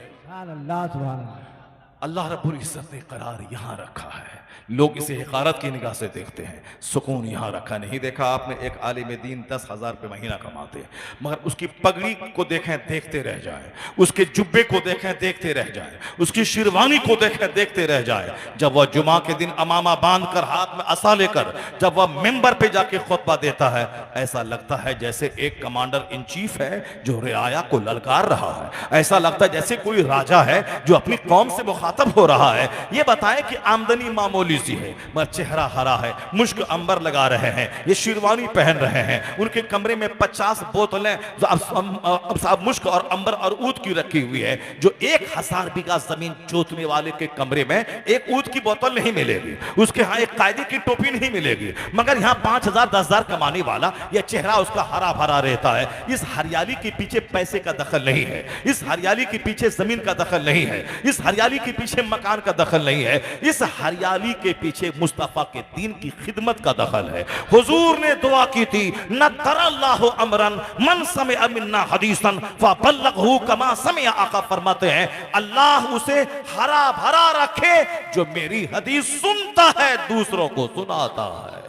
अल्लाह रब्बुल इज्जत ने करार यहां रखा है। लोग इसे हिकारत की निगाह से देखते हैं। सुकून यहां रखा नहीं। देखा आपने एक आलिम दीन 10,000 रुपये महीना कमाते हैं, मगर उसकी पगड़ी को देखें देखते रह जाए, उसके जुब्बे को देखें देखते रह जाए, उसकी शेरवानी को देखें देखते रह जाए। जब वह जुमा के दिन अमामा बांध कर हाथ में असा लेकर जब वह मिंबर पे जाके खुतबा देता है, ऐसा लगता है जैसे एक कमांडर इन चीफ है जो रियाया को ललकार रहा है। ऐसा लगता है जैसे कोई राजा है जो अपनी कौम से मुखातब हो रहा है। ये बताएं कि आमदनी मामूली सी है, मगर चेहरा हरा है, मुश्क अंबर लगा रहे हैं, ये शेरवानी पहन रहे हैं। उनके कमरे में 50 बोतलें अब साहब मुश्क और अंबर और ऊद की रखी हुई है। जो 1000 बीघा जमीन जोतने वाले के कमरे में एक ऊद की बोतल नहीं मिलेगी, उसके यहाँ एक कायदे की टोपी नहीं मिलेगी, मगर यहाँ 5000 10,000 कमाने वाला यह चेहरा उसका हरा भरा रहता है। इस हरियाली के पीछे पैसे का दखल नहीं है, इस हरियाली के पीछे जमीन का दखल नहीं है, इस हरियाली के पीछे मकान का दखल नहीं है, इस हरियाली के पीछे मुस्तफा के दीन की खिदमत का दखल है। हुजूर ने दुआ की थी, न तरल्लाहु अमरन मन समिअ मिन्ना हदीसन फबल्लगहु कमा समिअ। आका फरमाते हैं अल्लाह उसे हरा भरा रखे जो मेरी हदीस सुनता है, दूसरों को सुनाता है।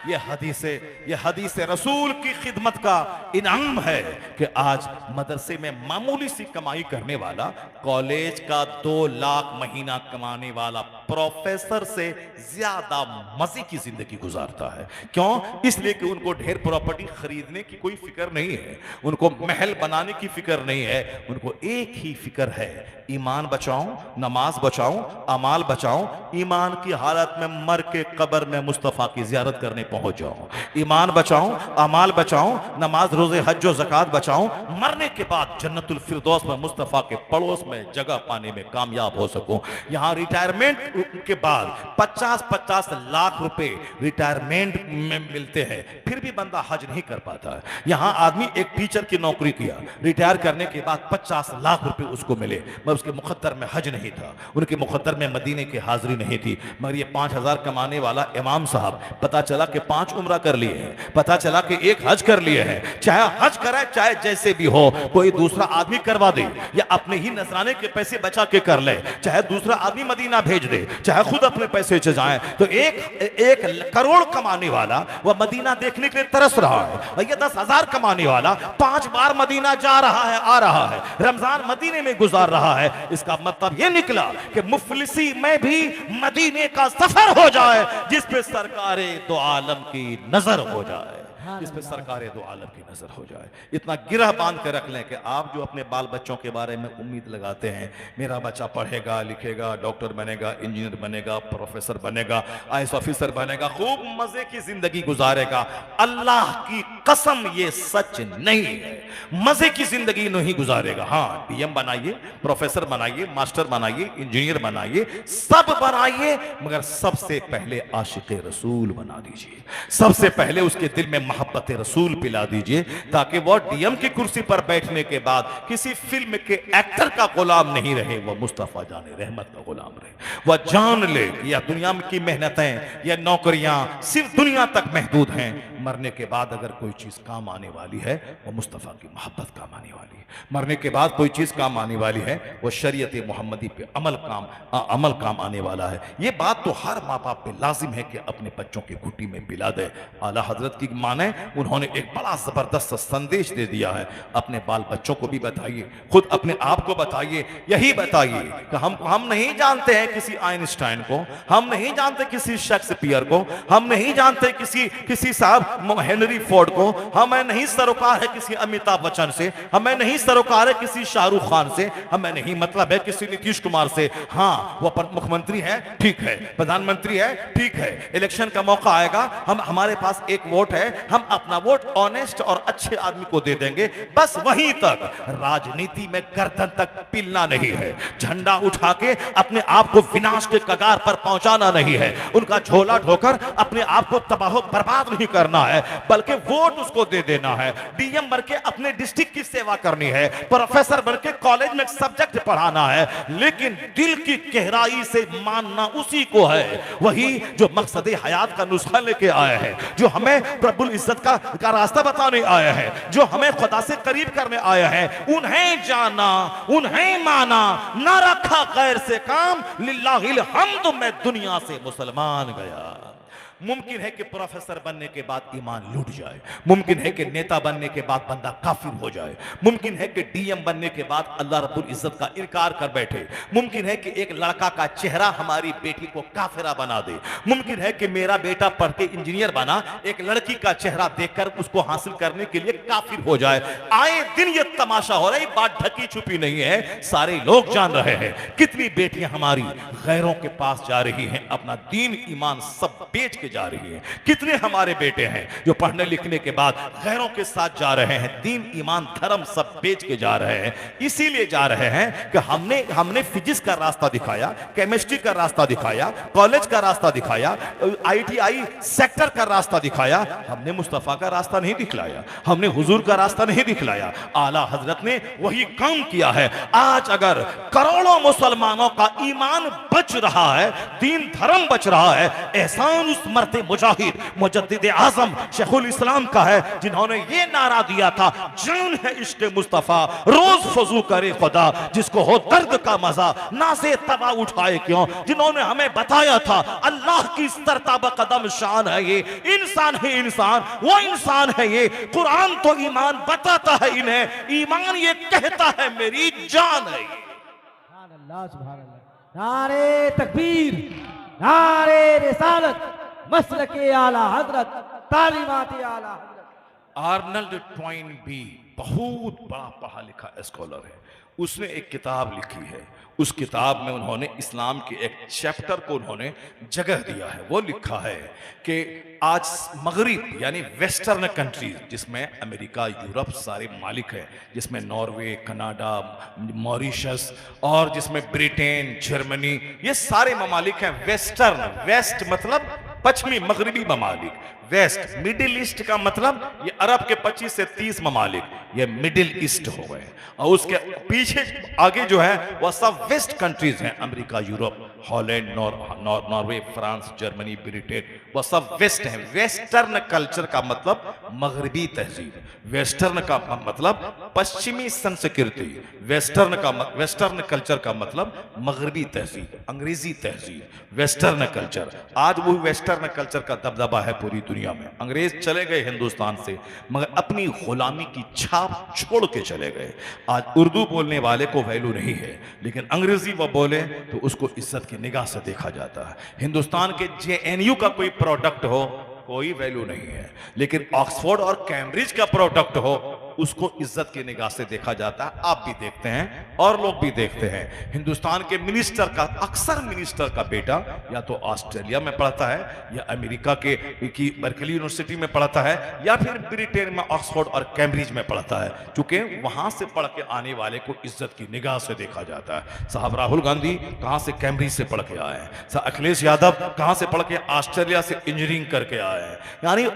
ये हदीस रसूल की खिदमत का इनाम है कि आज मदरसे में मामूली सी कमाई करने वाला, कॉलेज का 2 लाख महीना कमाने वाला प्रोफेसर से ज्यादा मजे की जिंदगी गुजारता है। क्यों? इसलिए कि उनको ढेर प्रॉपर्टी खरीदने की कोई फिक्र नहीं है, उनको महल बनाने की फिक्र नहीं है, उनको एक ही फिक्र है, ईमान बचाऊं, नमाज बचाऊं, अमाल बचाऊं, ईमान की हालत में मर के कब्र में मुस्तफा की जियारत करने पहुंच जाऊं, ईमान बचाऊं, अमाल बचाऊं, नमाज रोजे हज और ज़कात बचाऊं, मरने के बाद जन्नतुल फिरदौस में मुस्तफा के पड़ोस में जगह पाने में कामयाब हो सकूं। यहां रिटायरमेंट के बाद 50-50 लाख रुपए रिटायरमेंट में मिलते हैं, फिर भी बंदा हज नहीं कर पाता है। यहां आदमी एक टीचर की नौकरी किया, रिटायर करने के बाद 50 लाख रुपए उसको मिले, मगर उसके मुकद्दर में हज नहीं था, उनके मुकद्दर में मदीने की हाजिरी नहीं थी। मगर ये 5,000 कमाने वाला इमाम साहब, पता चला कि 5 उम्रा कर लिए हैं, पता चला कि 1 हज कर लिए हैं। चाहे हज कराए, चाहे जैसे भी हो, कोई दूसरा आदमी करवा दे या अपने ही नजराने के पैसे बचा के कर ले, चाहे दूसरा आदमी मदीना भेज दे, चाहे खुद अपने पैसे से जाए, तो एक करोड़ कमाने वाला वह मदीना देखने के लिए तरस रहा है, और ये 10,000 कमाने वाला 5 बार मदीना जा रहा है, आ रहा है, रमजान मदीने में गुजार रहा है। इसका मतलब यह निकला कि मुफलिसी में भी मदीने का सफर हो जाए, जिस पे सरकारे दो आलम की नजर हो जाए, जिस पे सरकारे दो आलम की नजर हो जाए। इतना गिरह बांध कर रख लें कि आप जो अपने बाल बच्चों के बारे में उम्मीद लगाते हैं, मेरा बच्चा पढ़ेगा लिखेगा, डॉक्टर बनेगा, इंजीनियर बनेगा, प्रोफेसर बनेगा, आईएएस ऑफिसर बनेगा, खूब मजे की जिंदगी गुजारेगा, अल्लाह की कसम ये सच नहीं है। मजे की जिंदगी नहीं गुजारेगा। हाँ, डीएम बनाइए, प्रोफेसर बनाइए, मास्टर बनाइए, इंजीनियर बनाइए, सब बनाइए, मगर सबसे पहले आशिक रसूल बना दीजिए, सबसे पहले उसके दिल में मोहब्बत रसूल पिला दीजिए, ताकि वह डीएम की कुर्सी पर बैठने के बाद किसी फिल्म के एक्टर का गुलाम नहीं रहे, वह मुस्तफा जाने रहमत का गुलाम रहे। वह जान ले या दुनिया की मेहनतें या नौकरियां सिर्फ दुनिया तक महदूद हैं, मरने के बाद अगर कोई चीज काम आने वाली है वह मुस्तफा की मोहब्बत काम आने वाली है। मरने के बाद कोई चीज काम आने वाली है वह शरीयत मोहम्मदी पे अमल काम आने वाला है। यह बात तो हर माँ बाप पे लाजिम है कि अपने बच्चों की घुट्टी में पिला दे। आला हजरत की माने उन्होंने एक बड़ा जबरदस्त संदेश दे दिया है। अपने बाल बच्चों को भी बताइए, खुद अपने आप को बताइए, यही बताइए कि हम नहीं जानते हैं किसी आइंस्टाइन को, हम नहीं जानते किसी शेक्सपियर को, हम नहीं जानते किसी साहब हेनरी फोर्ड को, हमें नहीं सरोकार है किसी अमिताभ बच्चन से, हमें नहीं सरोकार है किसी शाहरुख खान से, हमें नहीं मतलब है किसी नीतीश कुमार से। हाँ, वो मुख्यमंत्री है, ठीक है, प्रधानमंत्री है, ठीक है, इलेक्शन का मौका आएगा, हमारे पास एक वोट है, हम अपना वोट ऑनेस्ट और अच्छे आदमी को दे देंगे, बस वहीं तक। राजनीति में गर्दन तक पिलना नहीं है, झंडा उठा के अपने आप को विनाश के कगार पर पहुंचाना नहीं है, उनका झोला ढोकर अपने आप को तबाह बर्बाद नहीं करना है, बल्कि वोट उसको दे देना है। डीएम बन के अपने डिस्ट्रिक्ट की सेवा करनी है, प्रोफेसर बन के कॉलेज में सब्जेक्ट पढ़ाना है, लेकिन दिल की गहराई से मानना उसी को है, वही जो मकसद हयात का नुस्खा लेके आया है, जो हमें प्रभुल इज्जत का रास्ता बताने आया है, जो हमें खुदा से करीब करने आया है। उन्हें जाना, उन्हें माना, ना रखा गैर से काम, लिल्लाहिल हम्द, मैं दुनिया से मुसलमान गया। मुमकिन है कि प्रोफेसर बनने के बाद ईमान लूट जाए, मुमकिन है कि नेता बनने के बाद बंदा काफिर हो जाए, मुमकिन है कि डीएम बनने के बाद अल्लाह रब्बुल इज्जत का इनकार कर बैठे, मुमकिन है कि एक लड़का का चेहरा हमारी बेटी को काफिरा बना दे, मुमकिन है कि मेरा बेटा पढ़ के इंजीनियर बना, एक लड़की का चेहरा देखकर उसको हासिल करने के लिए काफिर हो जाए। आए दिन ये तमाशा हो रहा है, बात ढकी छुपी नहीं है, सारे लोग जान रहे हैं। कितनी बेटियां हमारी गैरों के पास जा रही हैं, अपना दीन ईमान सब बेच के जा रही है। कितने हमारे बेटे हैं जो पढ़ने लिखने के बाद गैरों के साथ जा रहे हैं, दीन ईमान धर्म सब बेच के जा रहे हैं। इसीलिए जा रहे हैं कि हमने फिजिक्स का रास्ता दिखाया, केमिस्ट्री का रास्ता दिखाया, कॉलेज का रास्ता दिखाया, आईटीआई सेक्टर का रास्ता दिखाया, हमने मुस्तफा का रास्ता नहीं दिखलाया, हमने हुजूर का रास्ता नहीं दिखलाया। आला हजरत ने वही काम किया है। आज अगर करोड़ों मुसलमानों का ईमान बच बच रहा है, दीन धर्म बच रहा है, एहसान उस मरते मुजाहिद मुजद्दिद आजम शेखुल इस्लाम का है, जिन्होंने ये नारा दिया था, जान है इश्क मुस्तफा रोज फजू करे खुदा, जिसको हो दर्द का मजा नाज़े तबा उठाए क्यों, जिन्होंने हमें बताया था अल्लाह की सरताब कदम शान है ये, इंसान है इंसान, वो इंसान है ये, कुरान तो ईमान बताता है इन्हें, ईमान ये कहता है मेरी जान है ये। सुभान अल्लाह, सुभान अल्लाह। नारे तकबीर, नारे रिसालत, मसलके आला हजरत, तालीमाते आला हजरत। आर्नल्ड टॉइनबी बहुत बड़ा पढ़ा लिखा स्कॉलर है, उसने एक किताब लिखी है, उस किताब में उन्होंने इस्लाम के एक चैप्टर को उन्होंने जगह दिया है। वो लिखा है कि आज मगरिब यानी वेस्टर्न कंट्रीज, जिसमें अमेरिका यूरोप सारे मालिक हैं, जिसमें नॉर्वे, कनाडा, मॉरिशस और जिसमें ब्रिटेन, जर्मनी, ये सारे ममालिक हैं वेस्टर्न। वेस्ट मतलब पश्चिमी मगरिबी ममालिक, वेस्ट मिडिल ईस्ट का मतलब ये अरब के 25 से 30 ममालिक, ये मिडिल ईस्ट हो गए, और उसके पीछे आगे जो है वह सब वेस्ट कंट्रीज हैं, America, Europe, Holland, Norway, France, Germany, Britain, वह सब वेस्ट हैं। वेस्टर्न कल्चर का मतलब मगरिबी तहजीब, वेस्टर्न का मतलब पश्चिमी संस्कृति, वेस्टर्न कल्चर का मतलब मगरिबी तहजीब, अंग्रेजी तहजीब, वेस्टर्न कल्चर। आज वो वेस्टर्न कल्चर का दबदबा है पूरी दुनिया में। अंग्रेज चले गए हिंदुस्तान से, मगर अपनी गुलामी की छाप छोड़ के चले गए। आज उर्दू बोलने वाले को वैल्यू नहीं है, लेकिन अंग्रेजी वो बोले तो उसको इज्जत की निगाह से देखा जाता है। हिंदुस्तान के JNU का कोई प्रोडक्ट हो, कोई वैल्यू नहीं है, लेकिन ऑक्सफोर्ड और कैम्ब्रिज का प्रोडक्ट हो, उसको इज्जत की निगाह से देखा जाता है। आप भी देखते हैं और लोग भी देखते हैं। हिंदुस्तान के मिनिस्टर का, अक्सर मिनिस्टर का बेटा या तो ऑस्ट्रेलिया में पढ़ता है, या अमेरिका की बर्कली यूनिवर्सिटी में पढ़ता है, या फिर ब्रिटेन में ऑक्सफोर्ड और कैम्ब्रिज में पढ़ता है, क्योंकि वहां से पढ़ के आने वाले को इज्जत की निगाह से देखा जाता है। साहब राहुल गांधी कहां से कैम्ब्रिज से पढ़ के आए हैं, साहब अखिलेश यादव कहां से पढ़ के ऑस्ट्रेलिया से इंजीनियरिंग करके आए हैं, यानी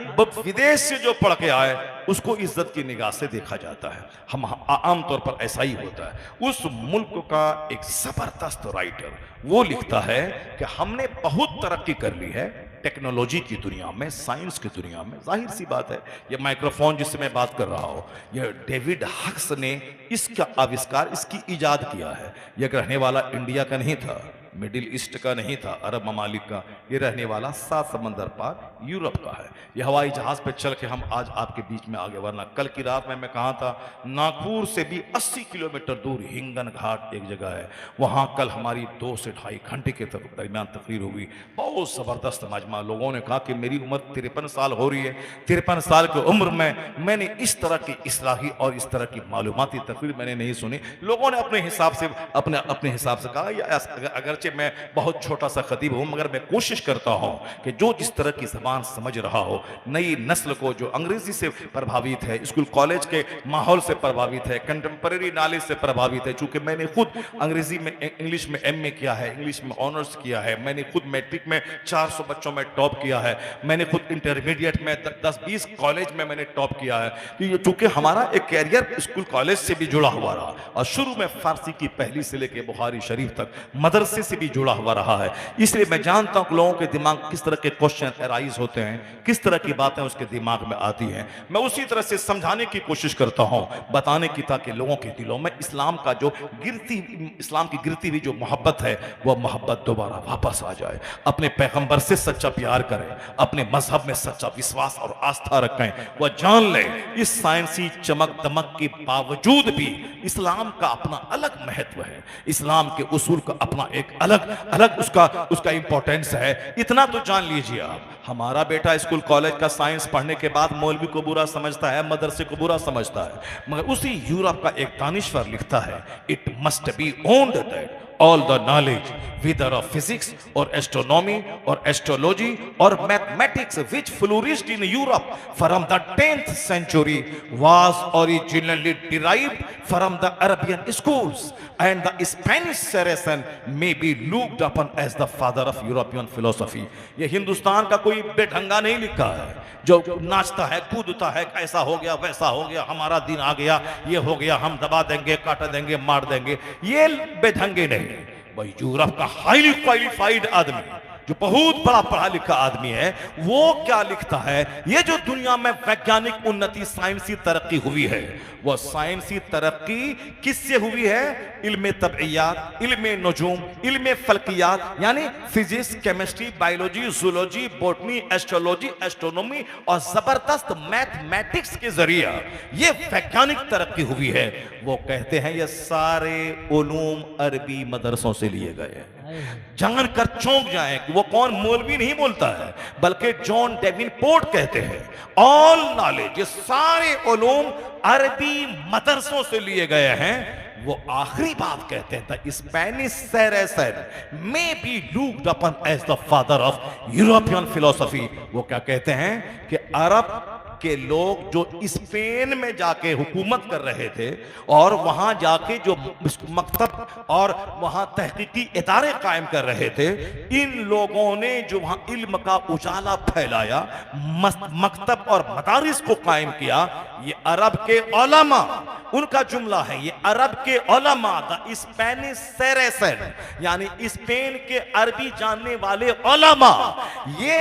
विदेश से जो पढ़ के आए उसको इज्जत की निगाह से देखा जाता है। हम आमतौर पर ऐसा ही होता है। उस मुल्क का एक जबरदस्त राइटर वो लिखता है कि हमने बहुत तरक्की कर ली है टेक्नोलॉजी की दुनिया में, साइंस की दुनिया में। जाहिर सी बात है, ये माइक्रोफोन जिससे मैं बात कर रहा हूँ, यह डेविड हक्स ने इसका आविष्कार, इसकी इजाद किया है। यह रहने वाला इंडिया का नहीं था, मिडिल ईस्ट का नहीं था, अरब ममालिक का, ये रहने वाला 7 समंदर पार यूरोप का है। यह हवाई जहाज पे चल के हम आज आपके बीच में आगे, वरना कल की रात में मैं कहा था, नागपुर से भी 80 किलोमीटर दूर हिंगन घाट एक जगह है, वहां कल हमारी 2 से ढाई घंटे के दरमियान तकरीर हुई। बहुत जबरदस्त मजमा। लोगों ने कहा कि मेरी उम्र 53 साल हो रही है, 53 साल की उम्र में मैंने इस तरह की इस्लाही और इस तरह की मालूमाती तकरीर मैंने नहीं सुनी। लोगों ने अपने हिसाब से अपने हिसाब से कहा। अगर मैं बहुत छोटा सा खतीब हूं, मगर मैं कोशिश करता हूं कि जो जिस तरह की जबान समझ रहा हो, नई नस्ल को जो अंग्रेजी से प्रभावित है, स्कूल कॉलेज के माहौल से प्रभावित है, कंटेम्परेरी नॉलेज से प्रभावित है, चूंकि मैंने खुद अंग्रेजी में, इंग्लिश में MA किया है, इंग्लिश में ऑनर्स किया है, मैंने खुद मैट्रिक में 400 बच्चों में टॉप किया है, मैंने खुद इंटरमीडिएट में 10-20 कॉलेज में मैंने टॉप किया है। चूंकि हमारा एक कैरियर स्कूल कॉलेज से भी जुड़ा हुआ रहा, और शुरू में फारसी की पहली से लेकर बुखारी शरीफ तक मदरसे से भी जुड़ा हुआ रहा है, इसलिए मैं जानता हूं कि लोगों के दिमाग किस तरह के क्वेश्चन अराइज होते हैं, किस तरह की बातें उसके दिमाग में आती हैं। मैं उसी तरह से समझाने की कोशिश करता हूं, बताने की, ताकि लोगों के दिलों में इस्लाम की गिरती हुई जो मोहब्बत है, वह मोहब्बत दोबारा वापस आ जाए। अपने पैगंबर से सच्चा प्यार करें, अपने मजहब में सच्चा विश्वास और आस्था रखें। वह जान ले इस साइंसी चमक दमक के बावजूद भी इस्लाम का अपना अलग महत्व है, इस्लाम के उसूल का अपना एक अलग उसका इंपॉर्टेंस है। इतना तो जान लीजिए आप, हमारा बेटा स्कूल कॉलेज का साइंस पढ़ने के बाद मौलवी को बुरा समझता है, मदरसे को बुरा समझता है, मगर उसी यूरोप का एक दानिश्वर लिखता है, it must be owned that all the knowledge, whether of physics or astronomy or astrology or mathematics, which flourished in Europe from the 10th century, was originally derived from the Arabian schools, and the Spanish Saracen may be looked upon as the father of European philosophy. ये हिंदुस्तान का कोई बेढंगा नहीं लिखा है जो नाचता है, कूदता है, ऐसा हो गया, वैसा हो गया, हमारा दिन आ गया, ये हो गया, हम दबा देंगे, काट देंगे, मार देंगे। ये बेढंगे नहीं, वह यूरोप का हाईली क्वालिफाइड आदमी, जो बहुत बड़ा पढ़ा लिखा आदमी है, वो क्या लिखता है? ये जो दुनिया में वैज्ञानिक उन्नति, साइंसी तरक्की हुई है, वो साइंसी तरक्की किससे हुई है? इल्म तबइयात, इल्म नजूम, इल्म फल्कियात, यानी physics, chemistry, biology, zoology, botany, astrology, astronomy और जबरदस्त मैथमेटिक्स के जरिए ये वैज्ञानिक तरक्की हुई है। वो कहते हैं ये सारे उलूम अरबी मदरसों से लिए गए हैं। जानकर चौंक जाए कि वो कौन मौलवी नहीं बोलता है, बल्कि जॉन डेविनपोर्ट कहते हैं ऑल नॉलेज, ये सारे उलूम अरबी मदरसों से लिए गए हैं। वो आखिरी बात कहते हैं, द स्पेनिश सेरेसन may be looked upon as the father of European philosophy. वो क्या कहते हैं कि अरब के लोग जो स्पेन में जाके हुकूमत कर रहे थे और वहां जाके जो मकतब और वहां तहकीकी इदारे कायम कर रहे थे, इन लोगों ने जो वहां इल्म का उजाला फैलाया, मकतब और मदारिस को कायम किया, ये अरब के उलमा, उनका जुमला है, ये अरब के उलमा, द स्पेनिश सेरेसन, यानी स्पेन के अरबी जानने वाले उलमा, ये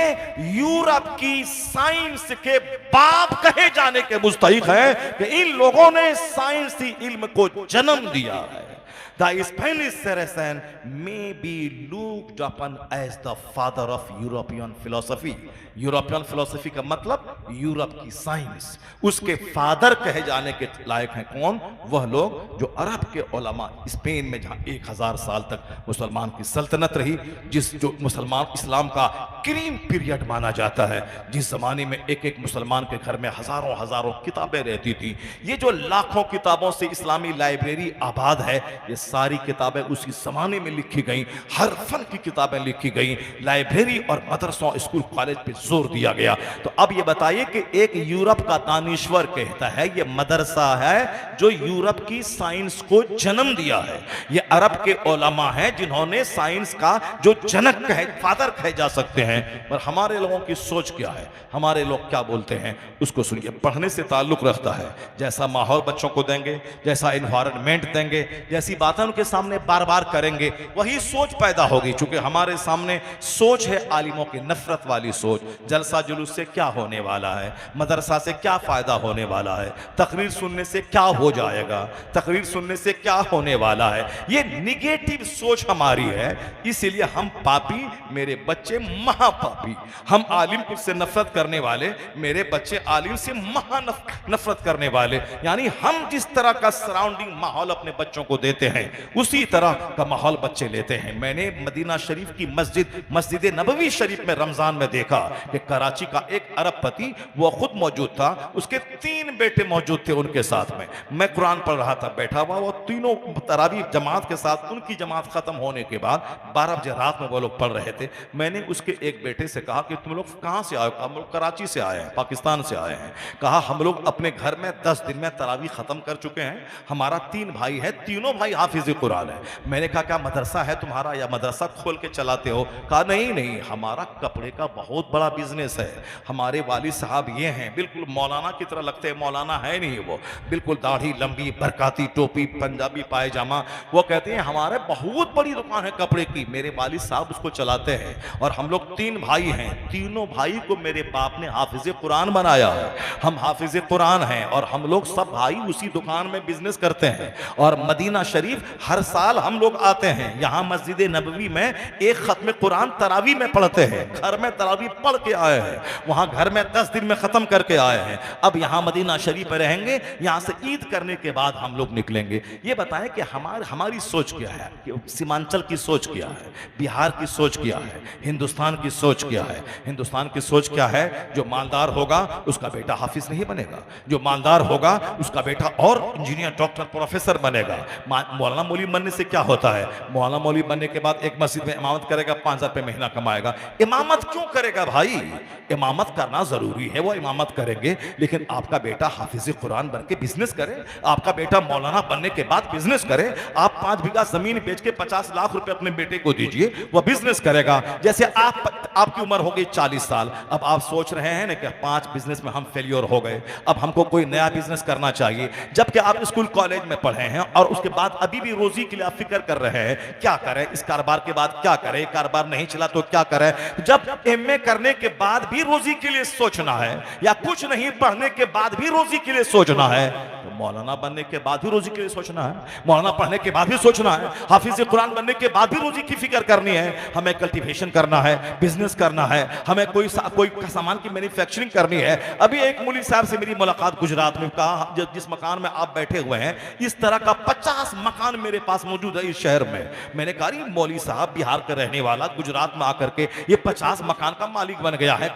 यूरोप की साइंस के बाप कहे जाने के मुस्तहिक है कि इन लोगों ने साइंसी इल्म को जन्म दिया है। The Spanish Saracen may be looked upon as the father of European philosophy. European philosophy का मतलब यूरोप की साइंस, उसके फादर कहे जाने के लायक हैं कौन? वह लोग जो अरब के उलमा, स्पेन में जहां 1000 साल तक मुसलमान की सल्तनत रही, जो मुसलमान इस्लाम का क्रीम पीरियड माना जाता है, जिस जमाने में एक एक मुसलमान के घर में हजारों हजारों किताबें रहती थी। ये जो लाखों किताबों से इस्लामी लाइब्रेरी आबाद है, ये सारी किताबें उसी जमाने में लिखी गई, हर फन की किताबें लिखी गई, लाइब्रेरी और मदरसों, स्कूल, कॉलेज पे जोर दिया गया। तो अब ये बताइए कि एक यूरोप का दानिश्वर कहता है ये मदरसा है जो यूरोप की साइंस को जन्म दिया है, ये अरब के उलमा हैं जिन्होंने साइंस का जो जनक कहे, फादर कहे जा सकते हैं। पर हमारे लोगों की सोच क्या है, हमारे लोग क्या बोलते हैं, उसको सुनिए। पढ़ने से ताल्लुक रखता है, जैसा माहौल बच्चों को देंगे, जैसा एनवायरनमेंट देंगे, जैसी बातें उनके सामने बार बार करेंगे, वही सोच पैदा होगी। चूंकि हमारे सामने सोच है आलिमों की नफरत वाली सोच, जलसा जुलूस से क्या होने वाला है, मदरसा से क्या फायदा होने वाला है, तकरीर सुनने से क्या हो जाएगा, तकरीर सुनने से क्या होने वाला है, ये निगेटिव सोच हमारी है। इसीलिए हम पापी, मेरे बच्चे महापापी, हम आलिम से नफरत करने वाले, मेरे बच्चे आलिम से महा नफरत करने वाले। यानी हम जिस तरह का सराउंडिंग माहौल अपने बच्चों को देते हैं, उसी तरह का माहौल बच्चे लेते हैं। मैंने मदीना शरीफ की मस्जिद नबवी शरीफ में रमजान में देखा कि कराची का एक अरबपति, वो खुद मौजूद था, उसके 3 बेटे मौजूद थे उनके साथ में। मैं कुरान पढ़ रहा था, बैठा हुआ, वो तीनों तरावी जमात के साथ, उनकी जमात खत्म होने के बाद 12 बजे रात में वो लोग पढ़ रहे थे। मैंने उसके एक बेटे से कहा कि तुम लोग कहां से आए? हम लोग कराची से आए हैं, पाकिस्तान से आए हैं। कहा हम लोग अपने घर में 10 दिन में तरावी खत्म कर चुके हैं, हमारा 3 भाई है, तीनों भाई हाफिज कुरान है। मैंने कहा क्या मदरसा है तुम्हारा या मदरसा खोल के चलाते हो? कहा नहीं नहीं, हमारा कपड़े का बहुत बड़ा बिजनेस है, हमारे वालिद साहब ये हैं, बिल्कुल मौलाना की तरह लगते हैं, मौलाना है नहीं वो, बिल्कुल दाढ़ी लंबी, बरकाती टोपी, पंजाबी पायजामा। वो कहते हैं हमारे बहुत बड़ी दुकान है कपड़े की, मेरे वालिद साहब उसको चलाते हैं, और हम लोग 3 भाई हैं, तीनों भाई को मेरे बाप ने हाफिज कुरान बनाया है, हम हाफिज कुरान हैं, और हम लोग सब भाई उसी दुकान में बिजनेस करते हैं। और मदीना शरीफ हर साल हम लोग आते हैं, यहाँ मस्जिद नबवी में एक खत्म कुरान तरावी में पढ़ते हैं, घर में तरावी पढ़ के आए हैं, वहां घर में 10 दिन में खत्म करके आए हैं। अब यहाँ मदीना शरीफ में रहेंगे, यहाँ से ईद करने के बाद हम लोग निकलेंगे। ये बताएं कि हमारी सोच क्या है, कि सीमांचल की सोच क्या है, बिहार की सोच क्या है, हिंदुस्तान की सोच क्या है। हिंदुस्तान की सोच क्या है? जो मालदार होगा उसका बेटा हाफिज नहीं बनेगा, जो मालदार होगा उसका बेटा और इंजीनियर, डॉक्टर, प्रोफेसर बनेगा। मौलाना मौलवी बनने से क्या होता है? मौलाना मौलवी बनने के बाद एक मस्जिद में इमामत करेगा, 5000 रुपये महीना कमाएगा। इमामत क्यों करेगा भाई? इमामत करना जरूरी है, वो इमामत करेंगे, लेकिन आपका बेटा हाफिज कुरान बन के बिजनेस करे, आपका बेटा मौलाना बनने के बाद बिजनेस करे। आप 5 बीघा जमीन बेच के 50 लाख रुपए अपने बेटे को दीजिए, वो बिजनेस करेगा। जैसे आप आपकी उम्र हो गई 40 साल, अब आप सोच रहे हैं ना कि 5 बिजनेस में हम फेलियर हो गए, अब हमको कोई नया बिजनेस करना चाहिए, जबकि आप स्कूल कॉलेज में पढ़े हैं और उसके बाद अभी भी रोजी के लिए आप फिक्र कर रहे हैं क्या करें, इस कारोबार के बाद क्या करें, कारोबार नहीं चला तो क्या करें। जब एमए करने के बाद भी रोजी के लिए सोचना है या कुछ नहीं पढ़ने के बाद भी रोजी के लिए सोचना है, तो मौलाना बनने के बाद भी रोजी के लिए सोचना है, मौलाना पढ़ने के बाद भी सोचना है, हाफिज कुरान बनने के बाद भी रोजी की फिक्र करनी है। हमें कल्टीवेशन करना है, बिजनेस करना है, हमें कोई सामान की मैन्युफैक्चरिंग करनी है। अभी एक मौलवी साहब से मेरी मुलाकात गुजरात में, कहा जिस मकान में आप बैठे हुए हैं इस तरह का 50 मकान मेरे पास मौजूद है इस शहर में। मैंने कहा मौलवी साहब बिहार का रहने वाला गुजरात में आकर के ये 50 मकान का मालिक बन गया है,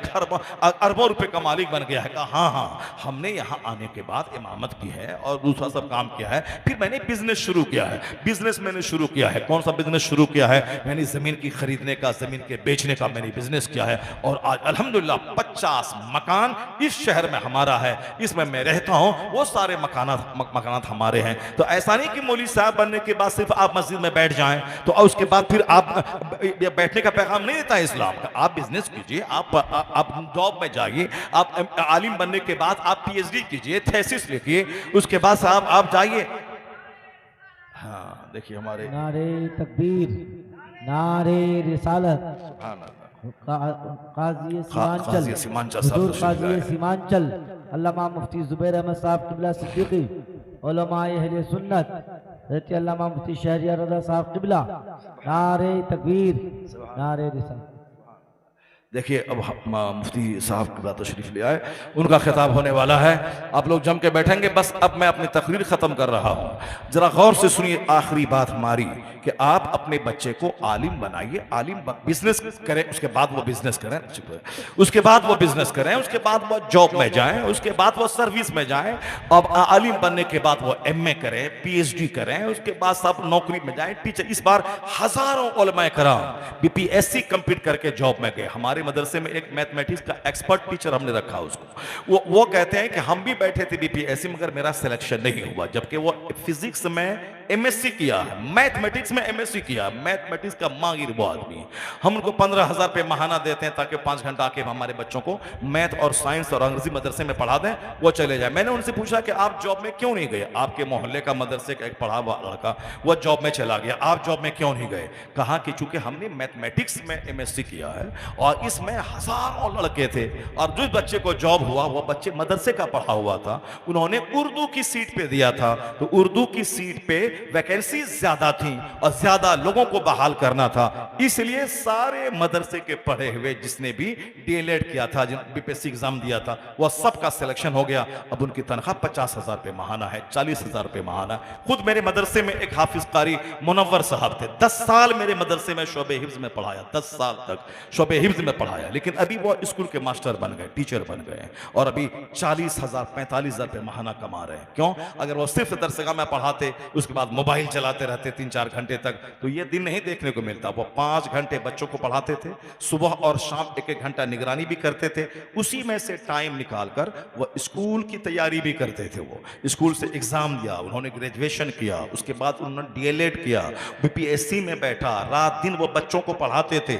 अरबों रुपए का मालिक बन गया है। कहा हाँ हाँ, हमने यहाँ आने के बाद इमामत की है और दूसरा सब काम किया है, फिर मैंने बिजनेस शुरू किया है। बिजनेस मैंने शुरू किया है, कौन सा बिजनेस शुरू किया है? मैंने जमीन की खरीदने का, जमीन के बेचने का मैंने बिजनेस किया है और आज अल्हम्दुलिल्लाह 50 मकान इस शहर में हमारा है, इसमें मैं रहता हूं, वो सारे मकानात हमारे हैं। तो ऐसा नहीं कि मौलवी साहब बनने के बाद सिर्फ आप मस्जिद में बैठ जाएं तो उसके बाद फिर आप बैठने का पैगाम नहीं देता है इस्लाम का। आप बिजनेस कीजिए, आप जॉब में जाइए, आप आलिम बनने के बाद आप पीएचडी कीजिए, थीसिस लिखिए, उसके बाद साहब आप जाइए। हाँ देखिए हमारे नारे तकबीर, नारे रिसालत, काजी सीमांचल, हुजूर काजी सीमांचल अल्लामा मुफ्ती जुबैर अहमद साहब किबला सिद्दीकी, उलमाए अहले सुन्नत हज़रत अल्लामा मुफ्ती शहरियार रज़ा साहब किबला, नारे तकबीर, नारे रिसालत। देखिए अब मुफ्ती साहब की बात तशरीफ ले आए, उनका खिताब होने वाला है, आप लोग जम के बैठेंगे। बस अब मैं अपनी तकरीर ख़त्म कर रहा हूँ, ज़रा गौर से सुनिए आखिरी बात हमारी कि आप अपने बच्चे को आलिम बनाइए, आलिम बिजनेस करें, उसके बाद वो बिजनेस करें, उसके बाद वो बिजनेस करें, उसके बाद वो जॉब में जाएं, उसके बाद वो सर्विस में जाएं। अब आलिम बनने के बाद वो एमए करें, पीएचडी करें, उसके बाद सब नौकरी में जाएं, टीचर। इस बार हजारों उलमाए कराम बीपीएससी कंप्लीट करके जॉब में गए। हमारे मदरसे में एक मैथमेटिक्स का एक्सपर्ट टीचर हमने रखा उसको, वो कहते हैं कि हम भी बैठे थे बीपीएससी मगर मेरा सिलेक्शन नहीं हुआ, जबकि वो फिजिक्स में एमएससी किया है, मैथमेटिक्स में एमएससी किया, मैथमेटिक्स का माहिर वो आदमी। हम उनको 15,000 रुपये महाना देते हैं ताकि 5 घंटा आके हमारे बच्चों को मैथ और साइंस और अंग्रेजी मदरसे में पढ़ा दें, वो चले जाए। मैंने उनसे पूछा कि आप जॉब में क्यों नहीं गए? आपके मोहल्ले का मदरसे का एक पढ़ा हुआ लड़का वो जॉब में चला गया, आप जॉब में क्यों नहीं गए? कहा कि चूंकि हमने मैथमेटिक्स में एमएससी किया है और इसमें हजारों लड़के थे और जिस बच्चे को जॉब हुआ वो बच्चे मदरसे का पढ़ा हुआ था, उन्होंने उर्दू की सीट पे दिया था, तो उर्दू की सीट पे वैकेंसी ज्यादा थी और ज्यादा लोगों को बहाल करना था, इसलिए सारे मदरसे के पढ़े हुए जिसने भी डीएलएड किया था, बीपीएससी एग्जाम दिया था, वो सबका सिलेक्शन हो गया। अब उनकी तनख्वाह 50,000 रुपये महाना है, 40,000 रुपये महाना। खुद मेरे मदरसे में एक हाफिज कारी मुनव्वर साहब थे, 10 साल मेरे मदरसे में शोबे हिफ्ज में पढ़ाया, 10 साल तक शोबे हिफ्ज में पढ़ाया, लेकिन अभी वो स्कूल के मास्टर बन गए, टीचर बन गए और अभी 40,000 45,000 रुपये महाना कमा रहे हैं। क्यों? अगर वो सिर्फ दरसगाह में पढ़ाते, उसके बाद मोबाइल चलाते रहते 3-4 घंटे तक, तो ये दिन नहीं देखने को मिलता। वो 5 घंटे बच्चों को पढ़ाते थे, सुबह और शाम 1-1 घंटा निगरानी भी करते थे, उसी में से टाइम निकालकर वो स्कूल की तैयारी भी करते थे। वो स्कूल से एग्जाम दिया, उन्होंने ग्रेजुएशन किया, उसके बाद उन्होंने डीएलएड किया, बीपीएससी में बैठा, रात दिन वो बच्चों को पढ़ाते थे।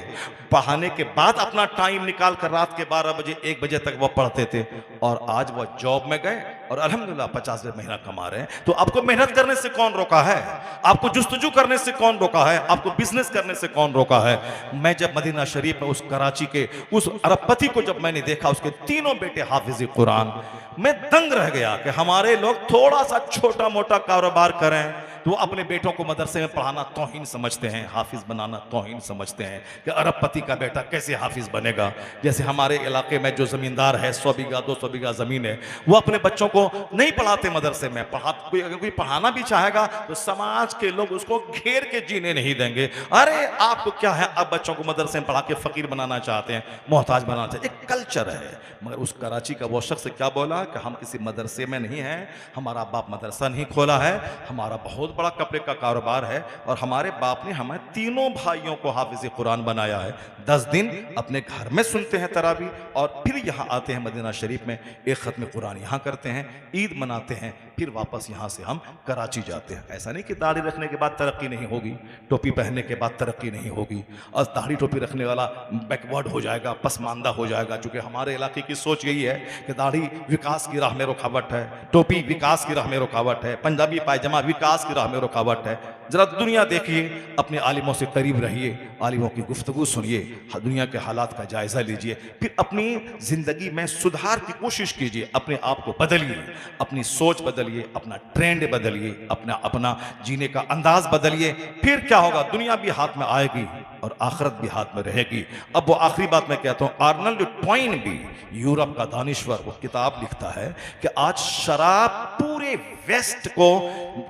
पढ़ाने के बाद अपना टाइम निकाल कर रात के 12 बजे 1 बजे तक वो पढ़ते थे और आज वो जॉब में गए और अल्हम्दुलिल्लाह 50,000 महीना कमा रहे हैं। तो आपको मेहनत करने से कौन रोका है? आपको जुस्तजू करने से कौन रोका है? आपको बिजनेस करने से कौन रोका है? मैं जब मदीना शरीफ में उस कराची के उस अरबपति को जब मैंने देखा, उसके 3 बेटे हाफिज कुरान, मैं दंग रह गया कि हमारे लोग थोड़ा सा छोटा मोटा कारोबार करें तो अपने बेटों को मदरसे में पढ़ाना तौहीन समझते हैं, हाफिज बनाना तौहीन समझते हैं कि अरबपति का बेटा कैसे हाफिज बनेगा। जैसे हमारे इलाके में जो जमींदार है, 100 बीघा 200 बीघा जमीन है, वो अपने बच्चों को नहीं पढ़ाते मदरसे में, अगर कोई पढ़ाना भी चाहेगा तो समाज के लोग उसको घेर के जीने नहीं देंगे। अरे आपको क्या है, आप बच्चों को मदरसे में पढ़ा के फकीर बनाना चाहते हैं, मोहताज बनाना चाहते हैं, एक कल्चर है। मगर उस कराची का वो शख्स क्या बोला कि हम किसी मदरसे में नहीं हैं, हमारा बाप मदरसा नहीं खोला है, हमारा बहुत बड़ा कपड़े का कारोबार है और हमारे बाप ने हमें तीनों भाइयों को हाफिज कुरान बनाया है। 10 दिन अपने घर में सुनते हैं तरावी और फिर यहाँ आते हैं मदीना शरीफ में, एक ख़त्म कुरान यहाँ करते हैं, ईद मनाते हैं, फिर वापस यहाँ से हम कराची जाते हैं। ऐसा नहीं कि दाढ़ी रखने के बाद तरक्की नहीं होगी, टोपी पहनने के बाद तरक्की नहीं होगी और दाढ़ी टोपी रखने वाला बैकवर्ड हो जाएगा, पसमानदा हो जाएगा। चूंकि हमारे इलाके की सोच यही है कि दाढ़ी विकास की राह में रुकावट है, टोपी विकास की राह में रुकावट है, पंजाबी पायजामा विकास की राह में रुकावट है। जरा दुनिया देखिए, अपने आलिमों से करीब रहिए, आलिमों की गुफ्तगू सुनिए, दुनिया के हालात का जायजा लीजिए, फिर अपनी जिंदगी में सुधार की कोशिश कीजिए, अपने आप को बदलिए, अपनी सोच बदलिए, अपना ट्रेंड बदलिए, अपना जीने का अंदाज बदलिए। फिर क्या होगा, दुनिया भी हाथ में आएगी और आखिरत भी हाथ में रहेगी। अब वो आखिरी बात मैं कहता हूँ, आर्नल्ड ट्वाइन भी यूरोप का दानिश्वर, वो किताब लिखता है कि आज शराब पूरे वेस्ट को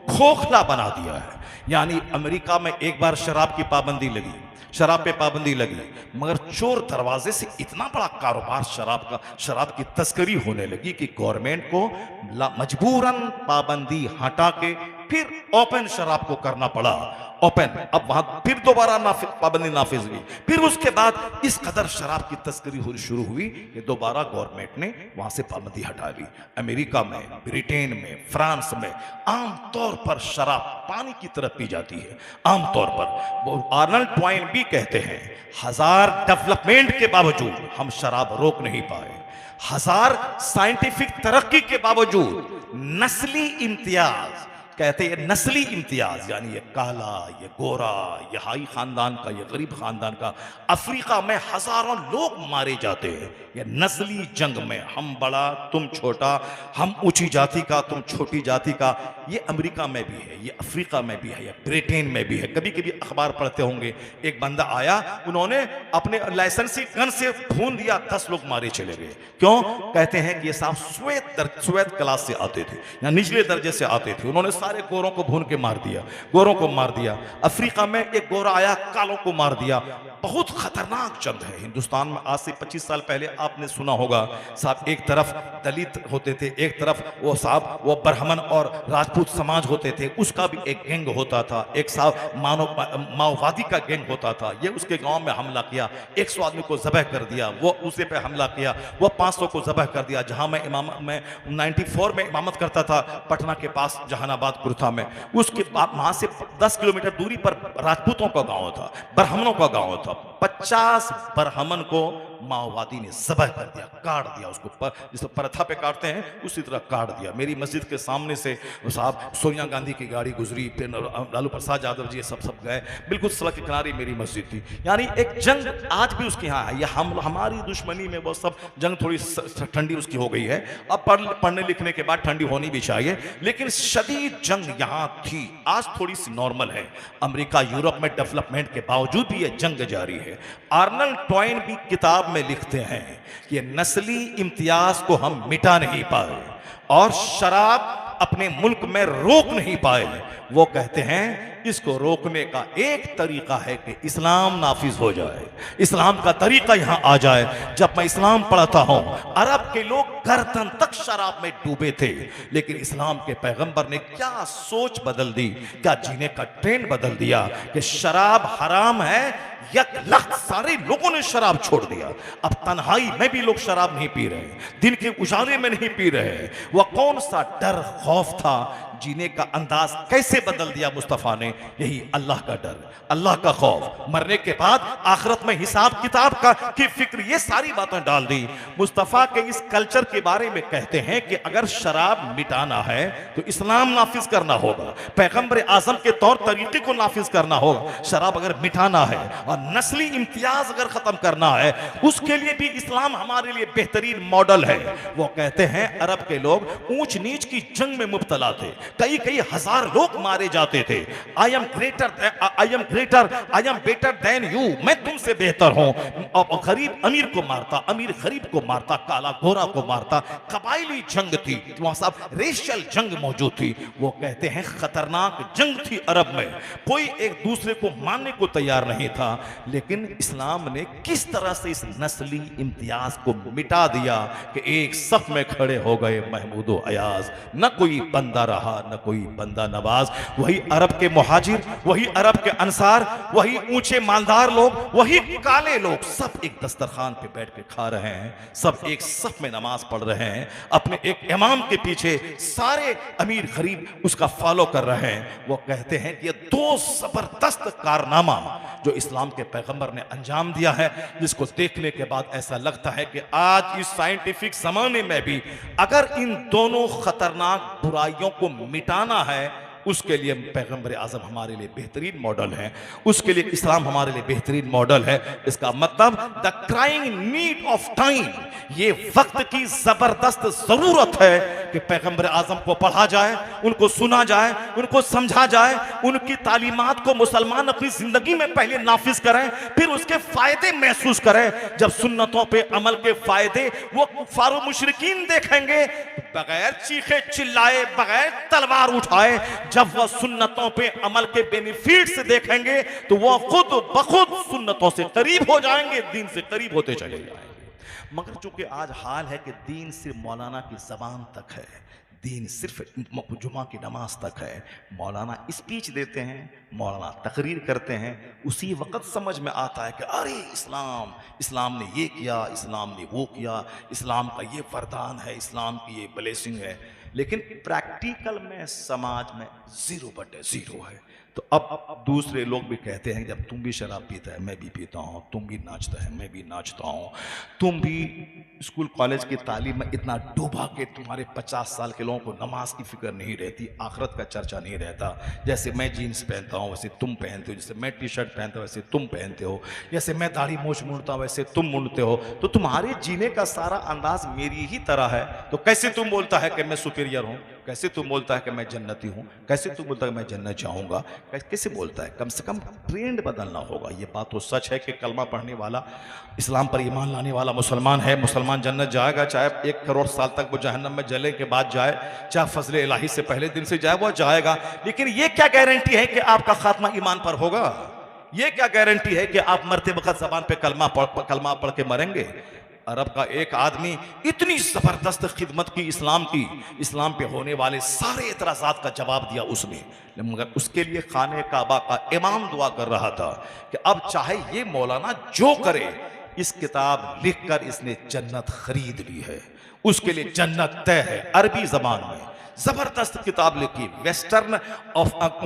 खोखला बना दिया है। यानी अमेरिका में एक बार शराब की पाबंदी लगी, शराब पे पाबंदी लगी, मगर चोर दरवाजे से इतना बड़ा कारोबार शराब की तस्करी होने लगी कि गवर्नमेंट को मजबूरन पाबंदी हटा के फिर ओपन शराब को करना पड़ा, ओपन। अब वहां फिर दोबारा पाबंदी नाफिज हुई, फिर उसके बाद इस कदर शराब की तस्करी शुरू हुई कि दोबारा गवर्नमेंट ने वहां से पाबंदी हटा ली। अमेरिका में, ब्रिटेन में, फ्रांस में आमतौर पर शराब पानी की तरफ पी जाती है, आमतौर पर। आर्नल्ड ट्वाइन भी कहते हैं, 1000 डेवलपमेंट के बावजूद हम शराब रोक नहीं पाए, 1000 साइंटिफिक तरक्की के बावजूद नस्ली इम्तियाज, कहते हैं नस्ली इम्तियाज, यानी ये काला, ये गोरा, ये हाई खानदान का, ये गरीब खानदान का, अफ्रीका में हजारों लोग मारे जाते हैं। ये नस्ली जंग में हम बड़ा तुम छोटा, हम ऊंची जाति का तुम छोटी जाति का, ये अमेरिका में भी है, ये अफ्रीका में भी है, ये ब्रिटेन में भी है। कभी कभी अखबार पढ़ते होंगे, एक बंदा आया, उन्होंने अपने लाइसेंसी गन से भून दिया, 10 लोग मारे चले गए। क्यों? कहते हैं कि ये साहब स्वेत क्लास से आते थे या निचले दर्जे से आते थे, उन्होंने सारे गोरों को भून के मार दिया, गोरों को मार दिया। अफ्रीका में एक गोरा आया, कालों को मार दिया। बहुत खतरनाक जंग है। हिंदुस्तान में आज से 25 साल पहले आपने सुना होगा साहब, एक तरफ दलित होते थे, एक तरफ वो ब्राह्मण और राजपूत समाज होते थे, उसका भी एक गैंग होता था, एक साहब माओवादी का गैंग होता था। ये उसके गांव में हमला किया, 100 आदमी को जबह कर दिया, वो उसे पे हमला किया, वो 500 को जबह कर दिया। जहां मैं 94 में इमामत करता था, पटना के पास जहानाबाद कुर्था में, उसके बाद वहां से 10 किलोमीटर दूरी पर राजपूतों का गांव था, ब्राह्मणों का गांव था। 50 ब्राह्मण को माओवादी ने जबह कर दिया, काट दिया उसको, जिसे परथा पे काटते हैं उसी तरह काट दिया। मेरी मस्जिद के सामने से साहब सोनिया गांधी की गाड़ी गुजरी, फिर लालू प्रसाद यादव जी सब गए, बिल्कुल सड़क के किनारे मेरी मस्जिद थी। यानी एक जंग आज भी उसके यहाँ है। हम हमारी दुश्मनी में वो सब जंग थोड़ी ठंडी उसकी हो गई है। अब पढ़ने लिखने के बाद ठंडी होनी भी चाहिए, लेकिन शदीद जंग यहाँ थी, आज थोड़ी सी नॉर्मल है। अमेरिका यूरोप में डेवलपमेंट के बावजूद भी यह जंग जारी है। आर्नल्ड ट्वाइन भी किताब में लिखते हैं कि नस्ली इम्तियाज को हम मिटा नहीं पाए और शराब अपने मुल्क में रोक नहीं पाए। वो कहते हैं इसको रोकने का एक तरीका है कि इस्लाम नाफिज हो जाए, इस्लाम का तरीका यहां आ जाए। जब मैं इस्लाम पढ़ता हूं, अरब के लोग गर्दन तक शराब में डूबे थे, लेकिन इस्लाम के पैगंबर ने क्या सोच बदल दी, क्या जीने का ट्रेंड बदल दिया कि शराब हराम है। 1 लाख सारे लोगों ने शराब छोड़ दिया। अब तन्हाई में भी लोग शराब नहीं पी रहे, दिन के उजाले में नहीं पी रहे। वह कौन सा डर खौफ था, जीने का अंदाज कैसे बदल दिया मुस्तफ़ा ने? यही अल्लाह का डर, अल्लाह का खौफ, मरने के बाद आखिरत में हिसाब किताब की फिक्र, ये सारी बातें डाल दी। मुस्तफ़ा के इस कल्चर के बारे में कहते हैं कि अगर शराब मिटाना है तो इस्लाम नाफिज करना होगा, पैगंबर आजम के तौर तरीके को नाफिज करना होगा। शराब अगर मिटाना है और नस्ली इम्तियाज अगर खत्म करना है, उसके लिए भी इस्लाम हमारे लिए बेहतरीन मॉडल है। वो कहते हैं अरब के लोग ऊंच नीच की जंग में मुब्तला थे, कई कई हजार लोग मारे जाते थे। I am greater, I am better than you, मैं तुमसे बेहतर हूं। और गरीब अमीर को मारता, अमीर गरीब को मारता, काला गोरा को मारता। कबायली जंग थी वहां, साहब रेशियल जंग मौजूद थी। वो कहते हैं खतरनाक जंग थी अरब में, कोई एक दूसरे को मानने को तैयार नहीं था। लेकिन इस्लाम ने किस तरह से इस नस्ली इम्तियाज को मिटा दिया कि एक सफ में खड़े हो गए महमूद व अयाज। न कोई बंदा रहा, न कोई बंदा नवाज। वही अरब के मुहाजिर, वही अरब के अंसार, वही ऊंचे मालदार लोग, वही काले लोग, सब एक दस्तरखान पे बैठ के खा रहे हैं, सब एक सफ में नमाज पढ़ रहे हैं, अपने एक इमाम के पीछे सारे अमीर गरीब उसका फॉलो कर रहे हैं। वो कहते हैं कि ये दो जबरदस्त कारनामा जो इस्लाम के पैगंबर ने अंजाम दिया है, जिसको देखने के बाद ऐसा लगता है कि आज इस साइंटिफिक जमाने में भी अगर इन दोनों खतरनाक बुराइयों को मिटाना है, उसके लिए पैगंबर आजम हमारे लिए बेहतरीन मॉडल है, उसके लिए इस्लाम हमारे लिए बेहतरीन मॉडल है। इसका मतलब the crying need of time, ये वक्त की जबरदस्त जरूरत है कि पैगंबर आजम को पढ़ा जाए, उनको सुना जाए, उनको समझा जाए, उनकी तालीमात को मुसलमान अपनी जिंदगी में पहले नाफिज करें, फिर उसके फायदे महसूस करें। जब सुन्नतों पे अमल के फायदे वो कुफ्फार मुशरिकीन देखेंगे, बगैर चीखे चिल्लाए, बगैर तलवार उठाए, जब वह सुन्नतों पे अमल के बेनिफिट्स देखेंगे तो वह खुद बखुद सुन्नतों से करीब हो जाएंगे, दीन से करीब होते चले जाएंगे। मगर चूंकि आज हाल है कि दीन सिर्फ मौलाना की जबान तक है, दीन सिर्फ जुमा की नमाज तक है। मौलाना स्पीच देते हैं, मौलाना तकरीर करते हैं, उसी वक्त समझ में आता है कि अरे इस्लाम ने ये किया, इस्लाम ने वो किया, इस्लाम का ये वरदान है, इस्लाम की ये ब्लेसिंग है। लेकिन प्रैक्टिकल में समाज में 0/0 है। तो अब दूसरे लोग भी कहते हैं जब तुम भी शराब पीता है मैं भी पीता हूँ, तुम भी नाचता है मैं भी नाचता हूँ, तुम भी स्कूल कॉलेज की तालीम में इतना डूबा के तुम्हारे 50 साल के लोगों को नमाज की फिक्र नहीं रहती, आखिरत का चर्चा नहीं रहता। जैसे मैं जीन्स पहनता हूँ वैसे तुम पहनते हो, जैसे मैं टी शर्ट पहनता हूँ वैसे तुम पहनते हो, जैसे मैं दाढ़ी मूछ मुड़ता हूँ वैसे तुम मुड़ते हो, तो तुम्हारे जीने का सारा अंदाज मेरी ही तरह है। तो कैसे तुम बोलता है कि मैं सुपीरियर हूँ, कैसे तुम बोलता है कि मैं जन्नती हूँ, कैसे तुम बोलता है कि मैं जन्नत जाऊँगा, कैसे बोलता है? कम से कम ट्रेंड बदलना होगा। ये बात तो सच है कि कलमा पढ़ने वाला, इस्लाम पर ईमान लाने वाला मुसलमान है, मुसलमान जन्नत जाएगा, चाहे 1 करोड़ साल तक वो जहन्नम में जले के बाद जाए, चाहे फजले इलाही से पहले दिन से जाए, वो जाएगा। लेकिन ये क्या गारंटी है कि आपका खात्मा ईमान पर होगा? ये क्या गारंटी है कि आप मरते वक्त जबान पे कलमा पढ़ के मरेंगे? अरब का एक आदमी इतनी जबरदस्त खिदमत की इस्लाम की, इस्लाम पे होने वाले सारे एतराजात का जवाब दिया उसने, मगर उसके लिए खाने काबा का इमाम दुआ कर रहा था कि अब चाहे ये मौलाना जो करे, इस किताब लिखकर इसने जन्नत खरीद ली है, उसके लिए जन्नत तय है। अरबी जबान में जबरदस्त किताब लिखी, वेस्टर्न